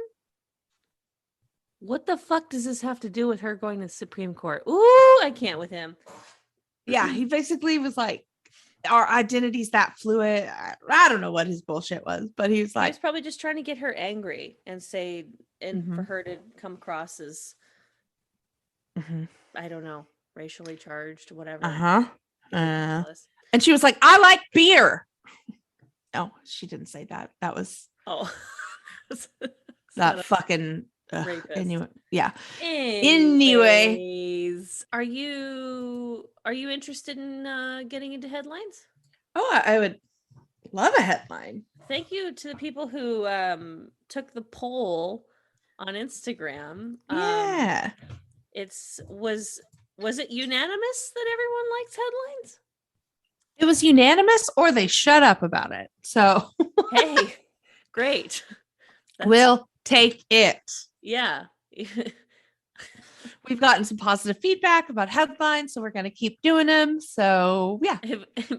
What the fuck does this have to do with her going to the Supreme Court? Ooh, I can't with him. Yeah, he basically was like, our identity's that fluid. I don't know what his bullshit was, but he was like, he was probably just trying to get her angry and say, and for her to come across as, I don't know, racially charged, whatever. And she was like, I like beer. No, she didn't say that. That was that fucking anyway. Yeah. Anyways, are you interested in getting into headlines? Oh, I would love a headline. Thank you to the people who took the poll on Instagram. Yeah. Was it unanimous that everyone likes headlines? It was unanimous, or they shut up about it. So hey, great. We'll take it. Yeah. We've gotten some positive feedback about headlines, so we're going to keep doing them. So yeah,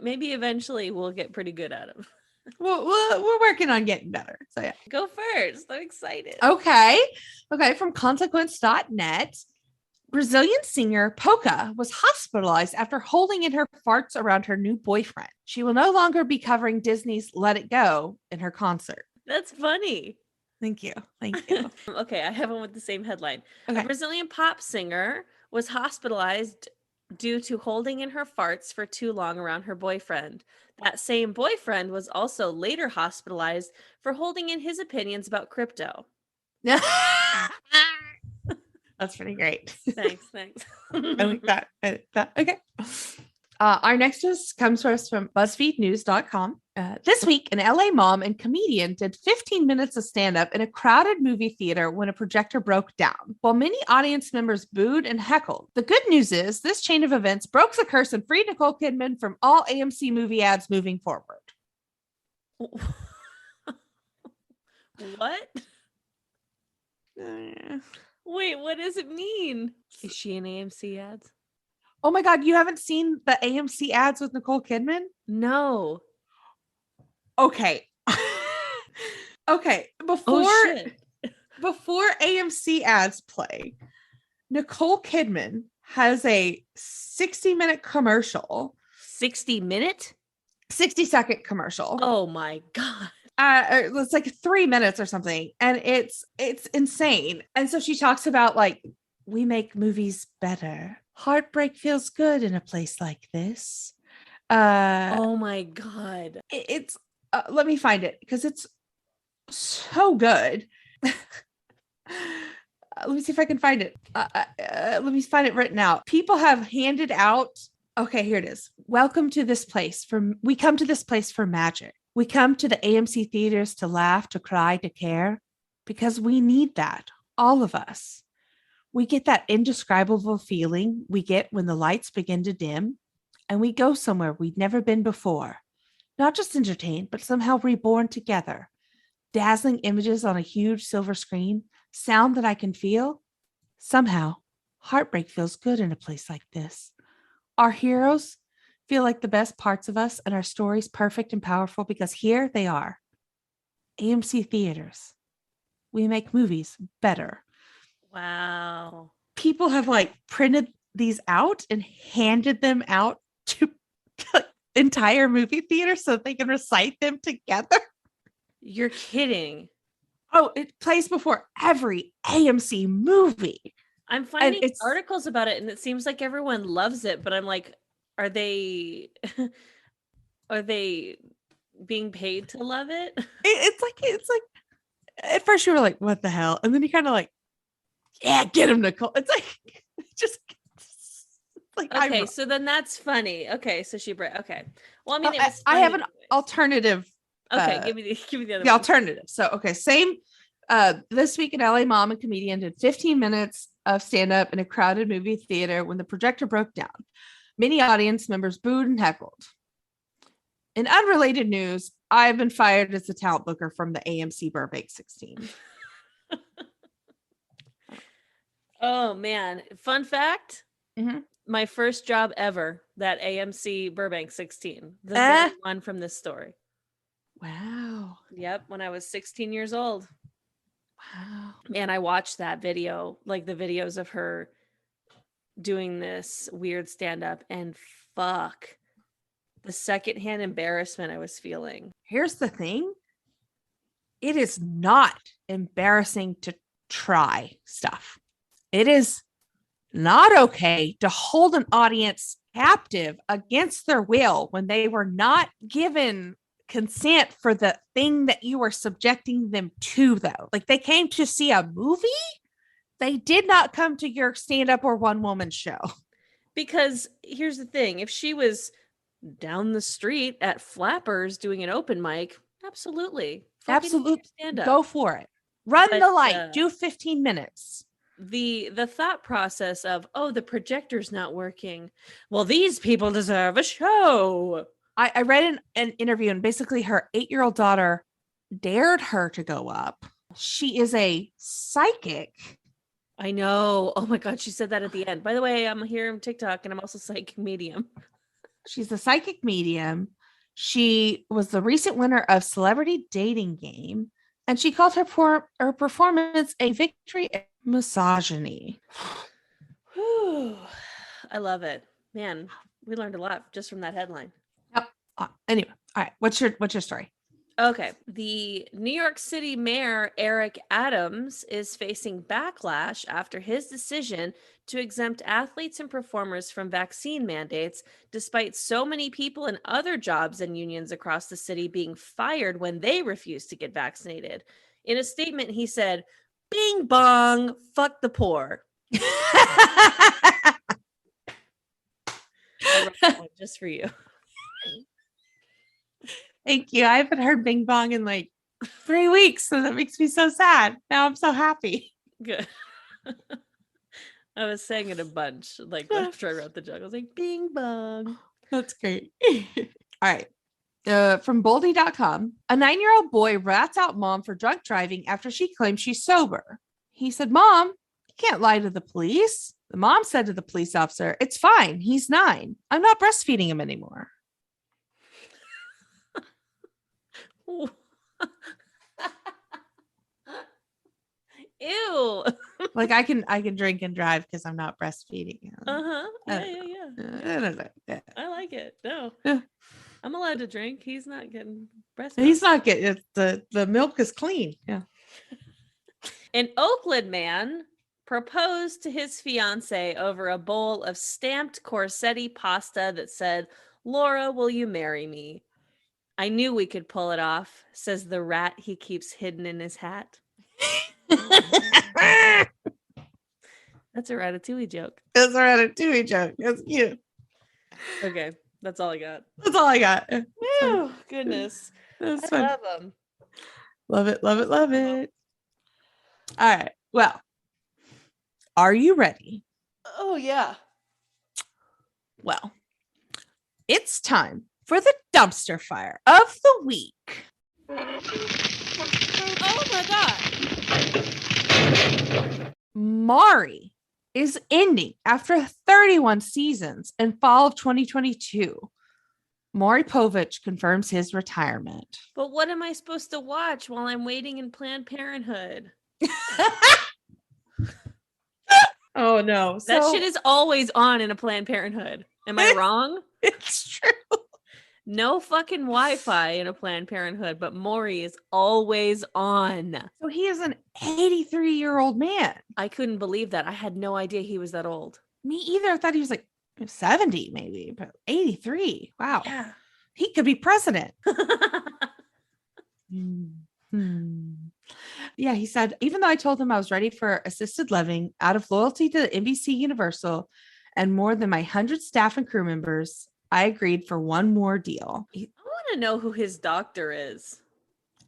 maybe eventually we'll get pretty good at them. We're working on getting better. So yeah, go first. I'm excited. Okay. From consequence.net. Brazilian singer Poca was hospitalized after holding in her farts around her new boyfriend. She will no longer be covering Disney's Let It Go in her concert. That's funny. Thank you. Okay, I have one with the same headline. Okay. A Brazilian pop singer was hospitalized due to holding in her farts for too long around her boyfriend. That same boyfriend was also later hospitalized for holding in his opinions about crypto. That's pretty great. Thanks. I like that. Okay. Our next news comes to us from BuzzFeedNews.com. This week, an LA mom and comedian did 15 minutes of stand-up in a crowded movie theater when a projector broke down, while many audience members booed and heckled. The good news is this chain of events broke the curse and freed Nicole Kidman from all AMC movie ads moving forward. What? Wait, what does it mean? Is she in AMC ads? Oh my God, you haven't seen the AMC ads with Nicole Kidman? No. Okay. Okay. Before AMC ads play, Nicole Kidman has a 60-minute commercial. 60-minute? 60-second commercial. Oh my God. It's like 3 minutes or something, and it's insane. And so she talks about like, we make movies better. Heartbreak feels good in a place like this. Oh my God. It's let me find it because it's so good. Let me see if I can find it. Let me find it written out. People have handed out. Okay, here it is. Welcome to this place. We come to this place for magic. We come to the AMC theaters to laugh, to cry, to care, because we need that. All of us. We get that indescribable feeling we get when the lights begin to dim, and we go somewhere we'd never been before. Not just entertained, but somehow reborn together. Dazzling images on a huge silver screen, sound that I can feel. Somehow, heartbreak feels good in a place like this. Our heroes feel like the best parts of us, and our stories perfect and powerful because here they are. AMC Theaters. We make movies better. Wow. People have like printed these out and handed them out to entire movie theaters so they can recite them together. You're kidding. Oh, it plays before every AMC movie. I'm finding it's- articles about it and it seems like everyone loves it, but I'm like, are they are they being paid to love it? It's like at first you were like, what the hell? And then you kind of like, yeah, get him, Nicole. It's like just like Okay, so then that's funny. Okay, so okay. Well, I mean, it was I have an anyways. alternative. Okay, give me the other the one. alternative. So okay, same. This week, an LA mom and comedian did 15 minutes of stand-up in a crowded movie theater when the projector broke down. Many audience members booed and heckled. In unrelated news, I've been fired as a talent booker from the AMC Burbank 16. Oh man, fun fact. Mm-hmm. My first job ever, that AMC Burbank 16, the very one from this story. Wow. Yep, when I was 16 years old. Wow. And I watched that video, like the videos of her doing this weird stand-up, and fuck, the secondhand embarrassment I was feeling. Here's the thing. It is not embarrassing to try stuff. It is not okay to hold an audience captive against their will when they were not given consent for the thing that you were subjecting them to, though. Like, they came to see a movie. They did not come to your stand-up or one-woman show. Because here's the thing. If she was down the street at Flappers doing an open mic, absolutely. Absolutely. Stand up. Go for it. Run the light. Do 15 minutes. The thought process of, oh, the projector's not working. Well, these people deserve a show. I read an interview, and basically her 8-year-old daughter dared her to go up. She is a psychic. I know. Oh my God. She said that at the end. By the way, I'm here on TikTok and I'm also a psychic medium. She's a psychic medium. She was the recent winner of Celebrity Dating Game, and she called her performance a victory in misogyny. I love it. Man, we learned a lot just from that headline. Yep. Anyway, all right. What's your story? Okay. The New York City Mayor, Eric Adams, is facing backlash after his decision to exempt athletes and performers from vaccine mandates, despite so many people in other jobs and unions across the city being fired when they refused to get vaccinated. In a statement, he said, "Bing bong, fuck the poor." I wrote that one just for you. Thank you. I haven't heard Bing Bong in like 3 weeks, so that makes me so sad. Now I'm so happy. Good. I was saying it a bunch, like after I wrote the joke. I was like, Bing Bong. That's great. All right. From Boldy.com, a 9-year-old boy rats out mom for drunk driving after she claims she's sober. He said, "Mom, you can't lie to the police." The mom said to the police officer, "It's fine. He's 9. I'm not breastfeeding him anymore." Ew. Like, I can drink and drive because I'm not breastfeeding him. Uh-huh. Yeah. I like it. No. Yeah. I'm allowed to drink. He's not getting breast He's not getting the milk is clean. Yeah. An Oakland man proposed to his fiance over a bowl of stamped Corsetti pasta that said Laura, will you marry me? I knew we could pull it off, says the rat he keeps hidden in his hat. That's a Ratatouille joke. That's a Ratatouille joke. That's cute. Okay, that's all I got. That's all I got. Oh, goodness. That's I fun. love them. Love it, love it, love it. All right. Well, are you ready? Oh, yeah. Well, it's time for the dumpster fire of the week. Oh, my God. Maury is ending after 31 seasons in fall of 2022. Maury Povich confirms his retirement. But what am I supposed to watch while I'm waiting in Planned Parenthood? Oh, no. That shit is always on in a Planned Parenthood. Am I wrong? It's true. No fucking Wi-Fi in a Planned Parenthood, but Maury is always on. So he is an 83-year-old man. I couldn't believe that. I had no idea he was that old. Me either. I thought he was like 70 maybe, but 83. Wow. Yeah. He could be president. Hmm. Yeah, he said, even though I told him I was ready for assisted living out of loyalty to NBC Universal and more than my 100 staff and crew members, I agreed for one more deal. I want to know who his doctor is.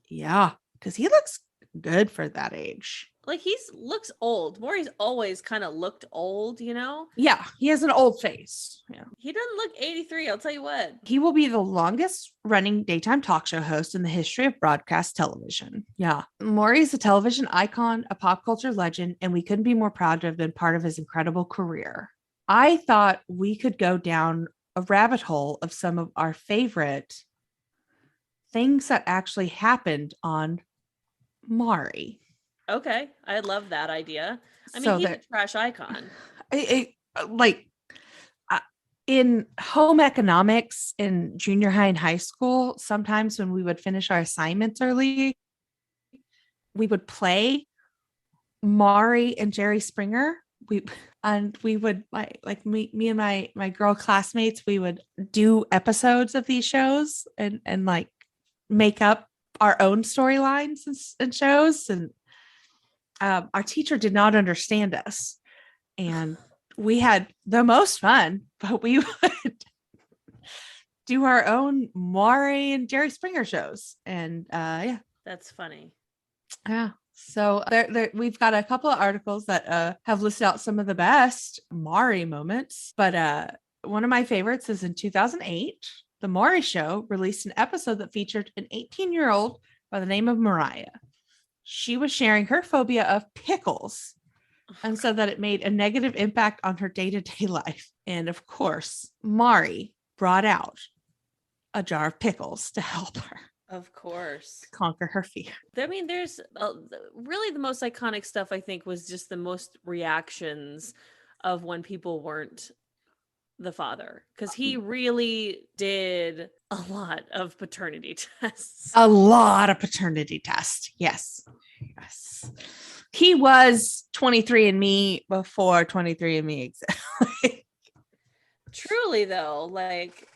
Yeah, because he looks good for that age. Like looks old. Maury's always kind of looked old, you know? Yeah, he has an old face. Yeah. He doesn't look 83, I'll tell you what. He will be the longest running daytime talk show host in the history of broadcast television. Yeah. Maury is a television icon, a pop culture legend, and we couldn't be more proud to have been part of his incredible career. I thought we could go down a rabbit hole of some of our favorite things that actually happened on Maury. Okay, I love that idea. I mean, So he's a trash icon. In home economics in junior high and high school, sometimes when we would finish our assignments early, we would play Maury and Jerry Springer. We would like me and my girl classmates, we would do episodes of these shows and like make up our own storylines and shows. And our teacher did not understand us, and we had the most fun, but we would do our own Maury and Jerry Springer shows. And yeah, That's funny. yeah. So there we've got a couple of articles that have listed out some of the best Maury moments, but one of my favorites is in 2008. The Maury Show released an episode that featured an 18-year-old by the name of Mariah. She was sharing her phobia of pickles and said that it made a negative impact on her day-to-day life. And of course, Maury brought out a jar of pickles to help her Of course. conquer her fear. I mean, there's really the most iconic stuff, I think, was just the most reactions of when people weren't the father, because he really did a lot of paternity tests. A lot of paternity tests. Yes. Yes. He was 23andMe before 23andMe existed. Truly, though, like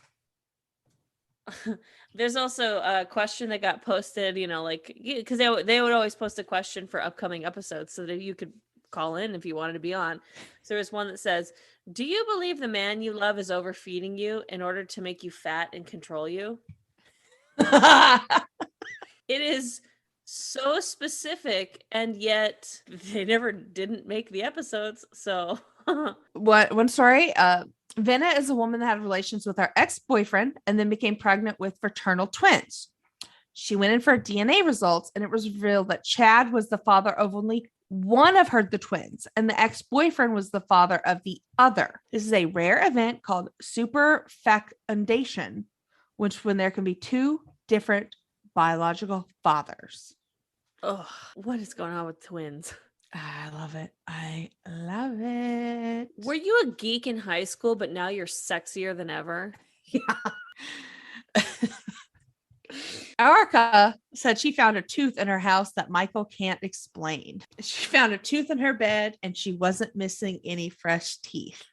there's also a question that got posted, you know, like because they would always post a question for upcoming episodes so that you could call in if you wanted to be on. So there's one that says, do you believe the man you love is overfeeding you in order to make you fat and control you? It is so specific, and yet they never didn't make the episodes. So One story, Venna is a woman that had relations with her ex-boyfriend and then became pregnant with fraternal twins. She went in for DNA results, and it was revealed that Chad was the father of only one of the twins, and the ex-boyfriend was the father of the other. This is a rare event called superfecundation, which when there can be two different biological fathers. oh, what is going on with twins? I love it. I love it. Were you a geek in high school, but now you're sexier than ever? Yeah. Erica said she found a tooth in her house that Michael can't explain. She found a tooth in her bed and she wasn't missing any fresh teeth.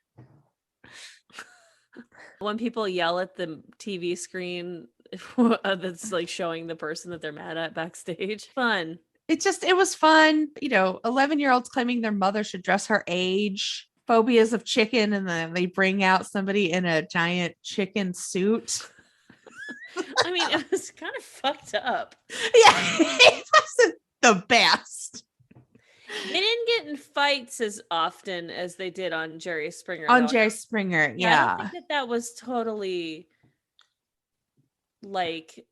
When people yell at the TV screen that's like showing the person that they're mad at backstage. Fun. It was fun. 11-year-olds claiming their mother should dress her age, phobias of chicken, and then they bring out somebody in a giant chicken suit. I mean, it was kind of fucked up. Yeah, it wasn't the best. They didn't get in fights as often as they did on Jerry Springer. On Jerry Springer, yeah. I don't think that was totally like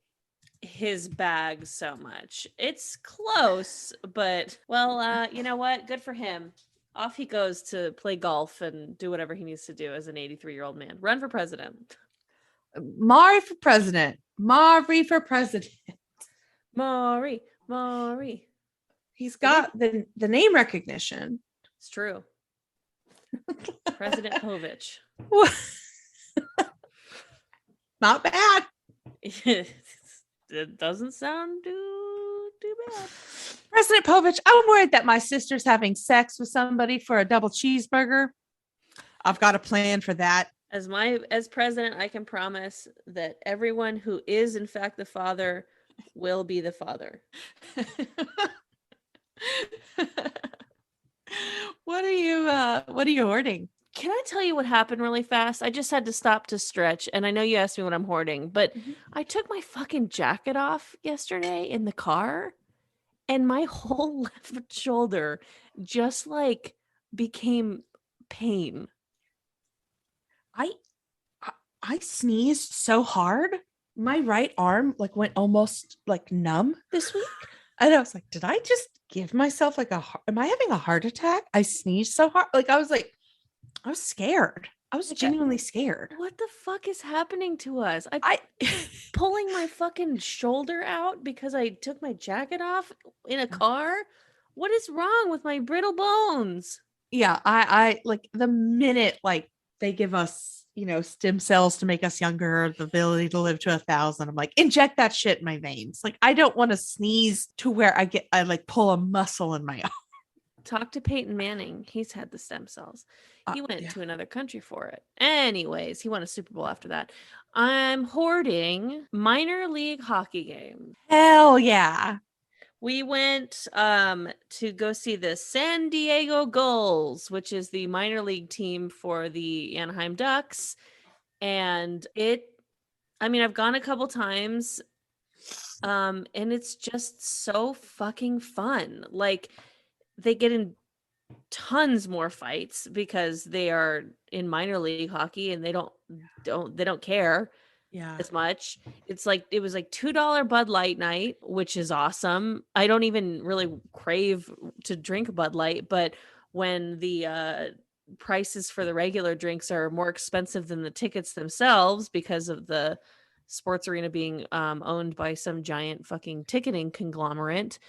his bag so much. It's close, but well, you know what? Good for him. Off he goes to play golf and do whatever he needs to do as an 83-year-old man. Run for president. Maury for president. Maury for president. Maury. He's got the name recognition. It's true. President Povich. Not bad. It doesn't sound too bad. President Povich, I'm worried that my sister's having sex with somebody for a double cheeseburger. I've got a plan for that. As president, I can promise that everyone who is in fact the father will be the father. What are you hoarding? Can I tell you what happened really fast? I just had to stop to stretch, and I know you asked me what I'm hoarding, but I took my fucking jacket off yesterday in the car, and my whole left shoulder just like became pain. I sneezed so hard, my right arm like went almost like numb this week. And I was like, did I just give myself like am I having a heart attack? I sneezed so hard. I was scared. I was genuinely scared. What the fuck is happening to us? I pulling my fucking shoulder out because I took my jacket off in a car. What is wrong with my brittle bones? Yeah, I like the minute like they give us, stem cells to make us younger, the ability to live to 1,000. I'm like, inject that shit in my veins. Like, I don't want to sneeze to where I like pull a muscle in my arm. Talk to Peyton Manning. He's had the stem cells. He went to another country for it. Anyways, he won a Super Bowl after that. I'm hoarding minor league hockey games. Hell yeah. We went to go see the San Diego Gulls, which is the minor league team for the Anaheim Ducks. And I've gone a couple times, and it's just so fucking fun. Like, they get in tons more fights because they are in minor league hockey and they don't care as much. It's like it was like $2 Bud Light night, which is awesome. I don't even really crave to drink Bud Light, but when the prices for the regular drinks are more expensive than the tickets themselves because of the sports arena being owned by some giant fucking ticketing conglomerate,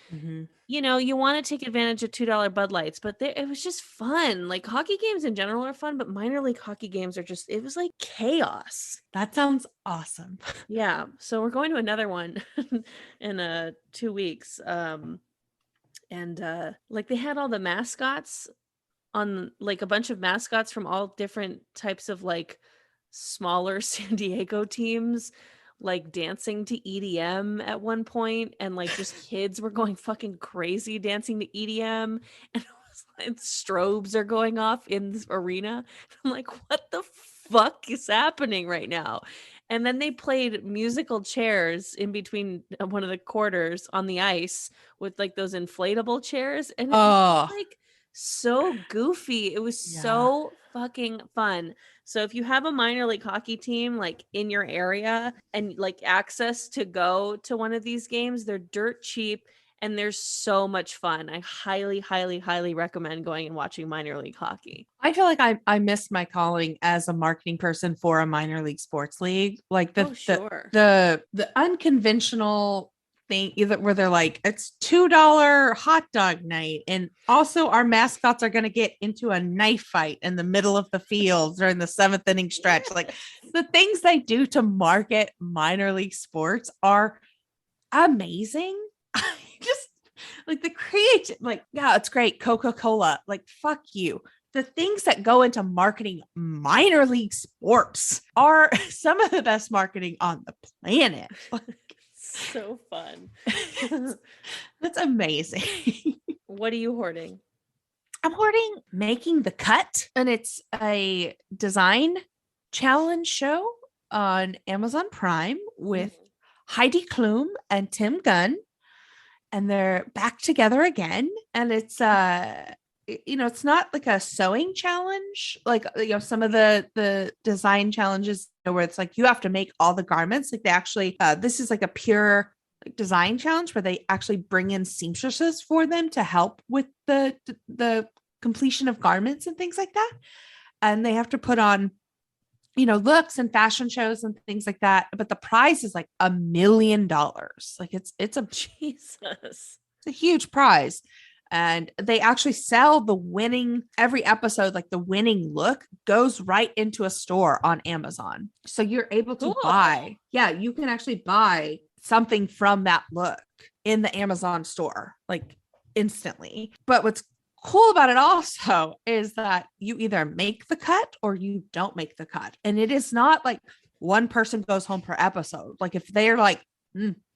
you want to take advantage of $2 Bud Lights, but it was just fun. Like, hockey games in general are fun, but minor league hockey games it was like chaos. That sounds awesome. Yeah. So we're going to another one in 2 weeks. Like, they had all the mascots on, like, a bunch of mascots from all different types of like smaller San Diego teams, like dancing to EDM at one point, and like just kids were going fucking crazy dancing to EDM, and strobes are going off in this arena. I'm like, what the fuck is happening right now? And then they played musical chairs in between one of the quarters on the ice with like those inflatable chairs, and it was like so goofy. It was so fucking fun. So if you have a minor league hockey team like in your area and like access to go to one of these games, they're dirt cheap and they're so much fun. I highly, highly, highly recommend going and watching minor league hockey. I feel like I missed my calling as a marketing person for a minor league sports league. Like the unconventional thing either where they're like, it's $2 hot dog night, and also our mascots are going to get into a knife fight in the middle of the field during the 7th inning stretch. Like, the things they do to market minor league sports are amazing. I just like the creative, like, yeah, it's great. Coca-Cola, like, fuck you. the things that go into marketing minor league sports are some of the best marketing on the planet. So fun. That's amazing. What are you hoarding? I'm hoarding Making the Cut, and it's a design challenge show on Amazon Prime with Heidi Klum and Tim Gunn, and they're back together again. And it's it's not like a sewing challenge like some of the design challenges where it's like you have to make all the garments. Like they actually this is like a pure design challenge where they actually bring in seamstresses for them to help with the completion of garments and things like that, and they have to put on looks and fashion shows and things like that, but the prize is like $1 million. Like it's a Jesus, it's a huge prize. And they actually sell the winning every episode, like the winning look goes right into a store on Amazon. So you're able to buy, you can actually buy something from that look in the Amazon store, like instantly. But what's cool about it also is that you either make the cut or you don't make the cut. And it is not like one person goes home per episode. Like if they're like,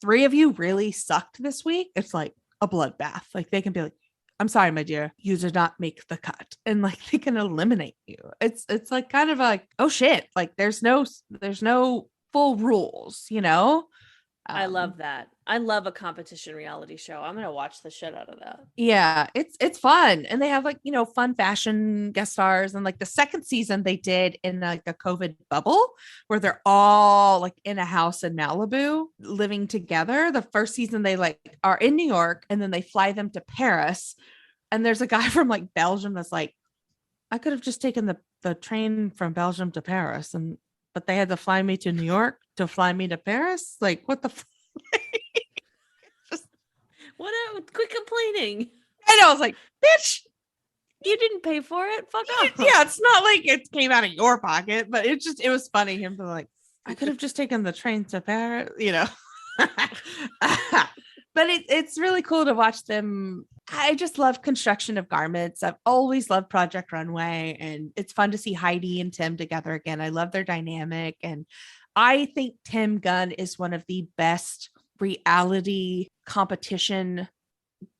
3 of you really sucked this week, it's like a bloodbath. Like they can be like, I'm sorry, my dear, you did not make the cut. And like they can eliminate you. It's like kind of like, oh shit. Like there's no full rules, I love that. I love a competition reality show. I'm gonna watch the shit out of that. Yeah, it's fun. And they have like, fun fashion guest stars. And like the second season they did in like a COVID bubble where they're all like in a house in Malibu living together. The first season they like are in New York and then they fly them to Paris. And there's a guy from like Belgium that's like, I could have just taken the train from Belgium to Paris, but they had to fly me to New York to fly me to Paris. Like, what the just quit complaining. I know. I was like, bitch, you didn't pay for it. Fuck off. Yeah, it's not like it came out of your pocket, but it was funny him to like, I could have just taken the train to Paris, But it's really cool to watch them. I just love construction of garments. I've always loved Project Runway, and it's fun to see Heidi and Tim together again. I love their dynamic, and I think Tim Gunn is one of the best reality competition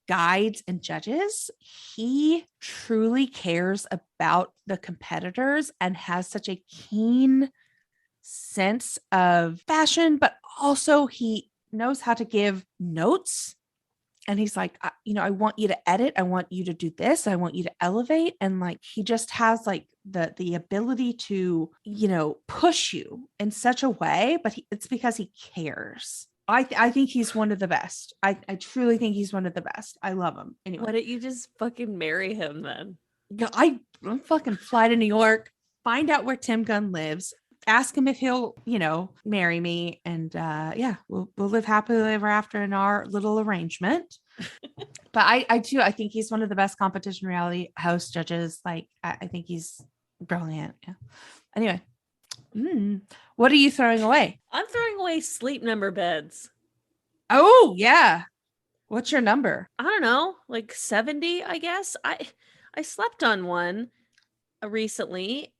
guides and judges. He truly cares about the competitors and has such a keen sense of fashion, but also he knows how to give notes. And he's like, I want you to edit. I want you to do this. I want you to elevate. And like, he just has like the ability to, push you in such a way, but it's because he cares. I think he's one of the best. I truly think he's one of the best. I love him. Anyway. Why don't you just fucking marry him then? I'm fucking fly to New York, find out where Tim Gunn lives, ask him if he'll, marry me. And we'll live happily ever after in our little arrangement. But I think he's one of the best competition reality host judges. Like, I think he's brilliant. Yeah. Anyway. What are you throwing away? I'm throwing away Sleep Number beds. Oh, yeah. What's your number? I don't know, like 70, I guess. I slept on one recently,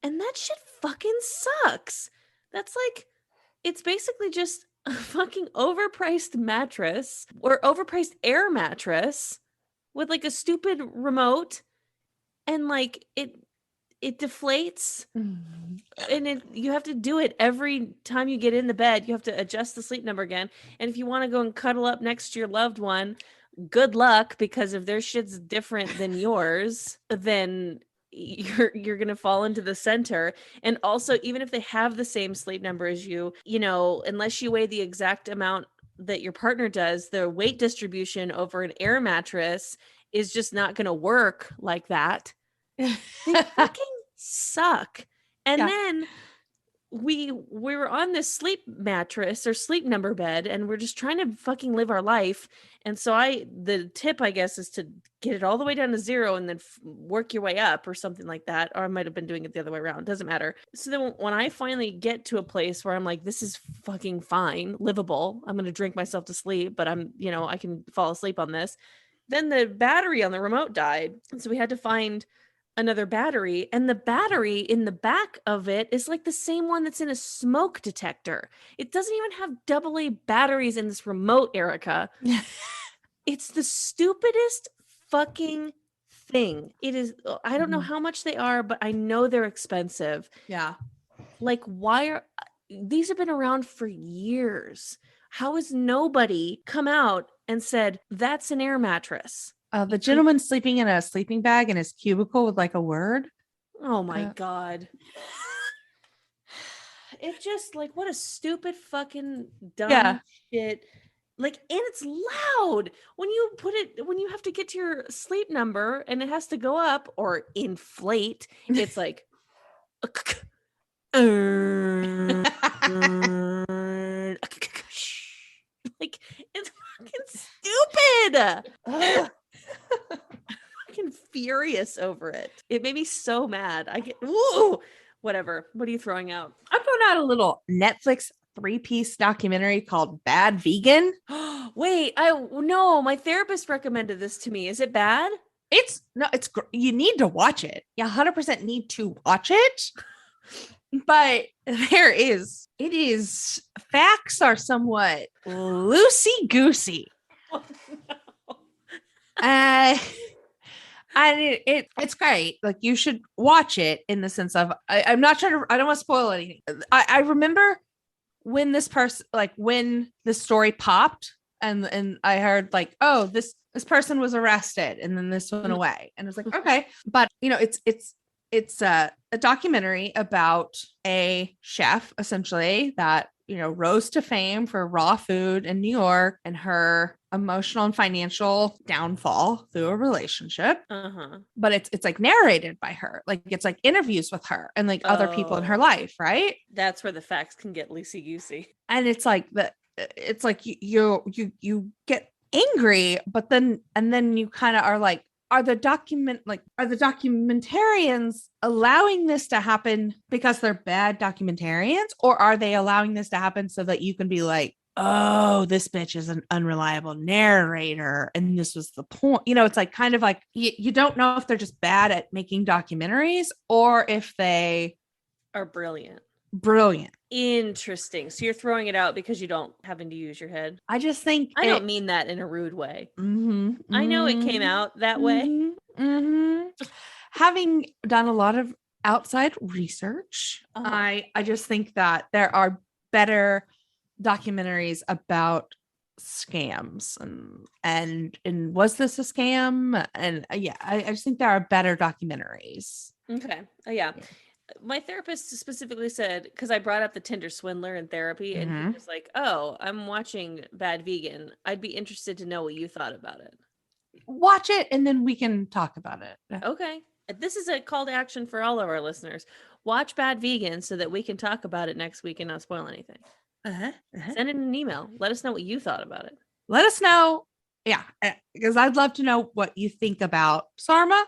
and that shit fucking sucks. That's like, it's basically just a fucking overpriced mattress or overpriced air mattress with like a stupid remote, and like it deflates, and you have to do it every time you get in the bed. You have to adjust the Sleep Number again. And if you want to go and cuddle up next to your loved one, good luck, because if their shit's different than yours, then you're gonna fall into the center. And also, even if they have the same Sleep Number as you, unless you weigh the exact amount that your partner does, the weight distribution over an air mattress is just not gonna work like that. They fucking suck. And then we were on this sleep mattress or Sleep Number bed, and we're just trying to fucking live our life. And so the tip, I guess, is to get it all the way down to 0 and then work your way up or something like that. Or I might have been doing it the other way around. Doesn't matter. So then when I finally get to a place where I'm like, this is fucking fine, livable, I'm going to drink myself to sleep, but I can fall asleep on this. Then the battery on the remote died. And so we had to find another battery, and the battery in the back of it is like the same one that's in a smoke detector. It doesn't even have AA batteries in this remote, Erica. It's the stupidest fucking thing. It is, I don't know how much they are, but I know they're expensive. Yeah. Like, why are these have been around for years? How has nobody come out and said that's an air mattress? The gentleman sleeping in a sleeping bag in his cubicle with like a word. Oh my God. It just like, what a stupid fucking dumb shit. Like, and it's loud when you put it, when you have to get to your sleep number and it has to go up or inflate. It's like, like, it's fucking stupid. Fucking furious over it. It made me so mad. I get, ooh, whatever. What are you throwing out? I'm putting out a little Netflix 3-piece documentary called Bad Vegan. Wait, no, my therapist recommended this to me. Is it bad? It's you need to watch it. You 100% need to watch it. But it is facts are somewhat loosey goosey. Oh, no. And it's great. Like, you should watch it in the sense of I'm not trying to, I don't want to spoil anything. I remember when this person, like when the story popped and I heard like, oh, this person was arrested and then this went away. And I was like, okay. But it's a documentary about a chef essentially that, rose to fame for raw food in New York and her emotional and financial downfall through a relationship. But it's like narrated by her. Like, it's like interviews with her and like other people in her life, right? That's where the facts can get loosey goosey. And it's like you get angry, but then you kind of are like, are the documentarians allowing this to happen because they're bad documentarians, or are they allowing this to happen so that you can be like, oh, this bitch is an unreliable narrator and this was the point? It's like kind of like you don't know if they're just bad at making documentaries or if they are brilliant. Interesting. So you're throwing it out because you don't having to use your head. I just think I don't mean that in a rude way. Mm-hmm, I know it came out that way. Having done a lot of outside research, I just think that there are better documentaries about scams and was this a scam? And I just think there are better documentaries. Okay. Yeah. My therapist specifically said, because I brought up the Tinder swindler in therapy, and he was like, oh, I'm watching Bad Vegan. I'd be interested to know what you thought about it. Watch it and then we can talk about it. Okay. This is a call to action for all of our listeners. Watch Bad Vegan so that we can talk about it next week and not spoil anything. Send in an email. Let us know what you thought about it. Let us know. Yeah. Because I'd love to know what you think about Sarma.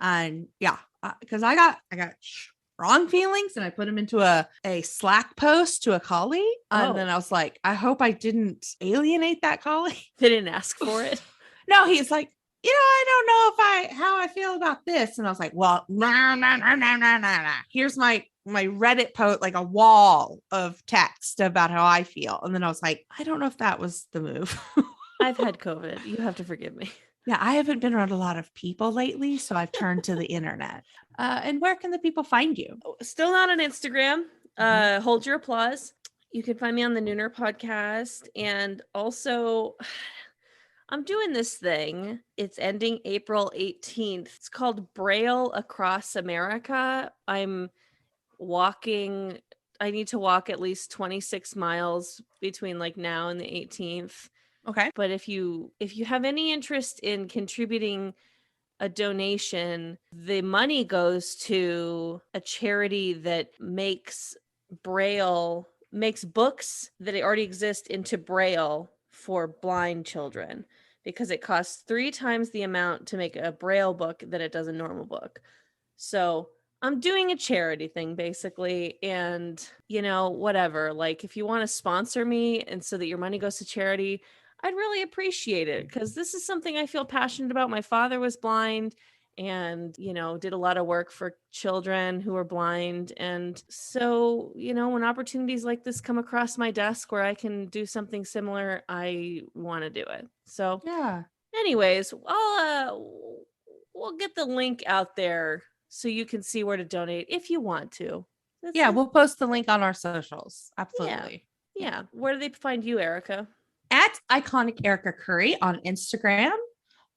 And yeah, because I got strong feelings and I put them into a Slack post to a colleague. And then I was like, I hope I didn't alienate that colleague. They didn't ask for it. No, he's like, I don't know how I feel about this. And I was like, well, no. Here's my Reddit post, like a wall of text about how I feel. And then I was like, I don't know if that was the move. I've had COVID. You have to forgive me. Yeah, I haven't been around a lot of people lately, so I've turned to the internet. And where can the people find you? Still not on Instagram. Hold your applause. You can find me on the Nooner podcast. And also, I'm doing this thing. It's ending April 18th. It's called Braille Across America. I'm walking. I need to walk at least 26 miles between like now and the 18th. Okay. But if you have any interest in contributing a donation, the money goes to a charity that makes books that already exist into Braille for blind children, because it costs 3 times the amount to make a Braille book than it does a normal book. So I'm doing a charity thing basically. And, whatever, like if you want to sponsor me and so that your money goes to charity, I'd really appreciate it, because this is something I feel passionate about. My father was blind and, did a lot of work for children who are blind. And so, when opportunities like this come across my desk where I can do something similar, I want to do it. So Yeah. anyways, we'll get the link out there so you can see where to donate if you want to. Yeah, we'll post the link on our socials. Absolutely. Yeah. Where do they find you, Erica? At Iconic Erica Curry on Instagram.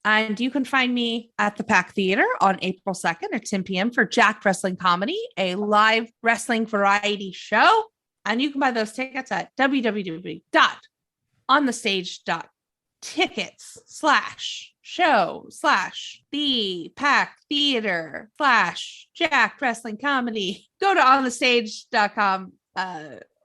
And you can find me at the Pack Theater on April 2nd at 10 p.m. for Jacked Wrestling Comedy, a live wrestling variety show. And you can buy those tickets at www.onthestage.tickets/show/the Pack Theater /Jacked Wrestling Comedy. Go to onthestage.com.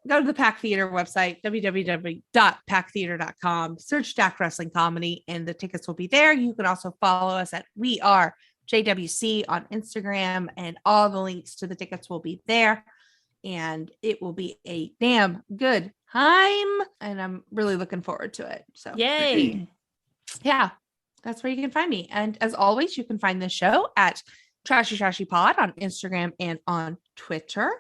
Go to the Pack Theater website, www.packtheater.com, search Jacked Wrestling Comedy, and the tickets will be there. You can also follow us at We Are JWC on Instagram, and all the links to the tickets will be there. And it will be a damn good time. And I'm really looking forward to it. So, yay. Yeah, that's where you can find me. And as always, you can find the show at Trashy Trashy Pod on Instagram and on Twitter.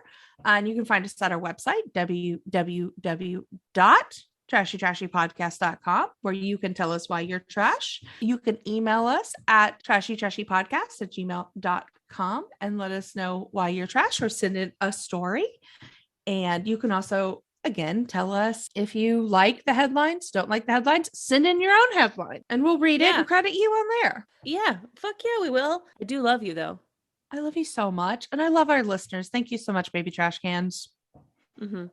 And you can find us at our website, www.trashytrashypodcast.com, where you can tell us why you're trash. You can email us at trashytrashypodcast@gmail.com and let us know why you're trash, or send in a story. And you can also, again, tell us if you like the headlines, don't like the headlines, send in your own headline and we'll read it and credit you on there. Yeah, fuck yeah, we will. I do love you, though. I love you so much. And I love our listeners. Thank you so much, baby trash cans. All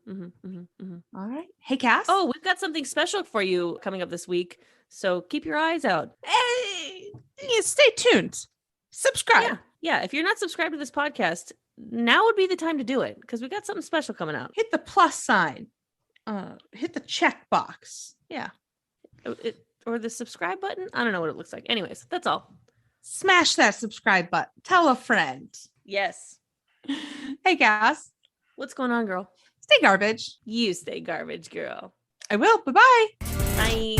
right. Hey, Cass. Oh, we've got something special for you coming up this week. So keep your eyes out. Hey, stay tuned. Subscribe. Yeah. If you're not subscribed to this podcast, now would be the time to do it, because we got something special coming out. Hit the plus sign. Hit the check box. Yeah. Or the subscribe button. I don't know what it looks like. Anyways, that's all. Smash that subscribe button. Tell a friend. Yes. Hey, Cass. What's going on, girl? Stay garbage. You stay garbage, girl. I will. Bye-bye. Bye.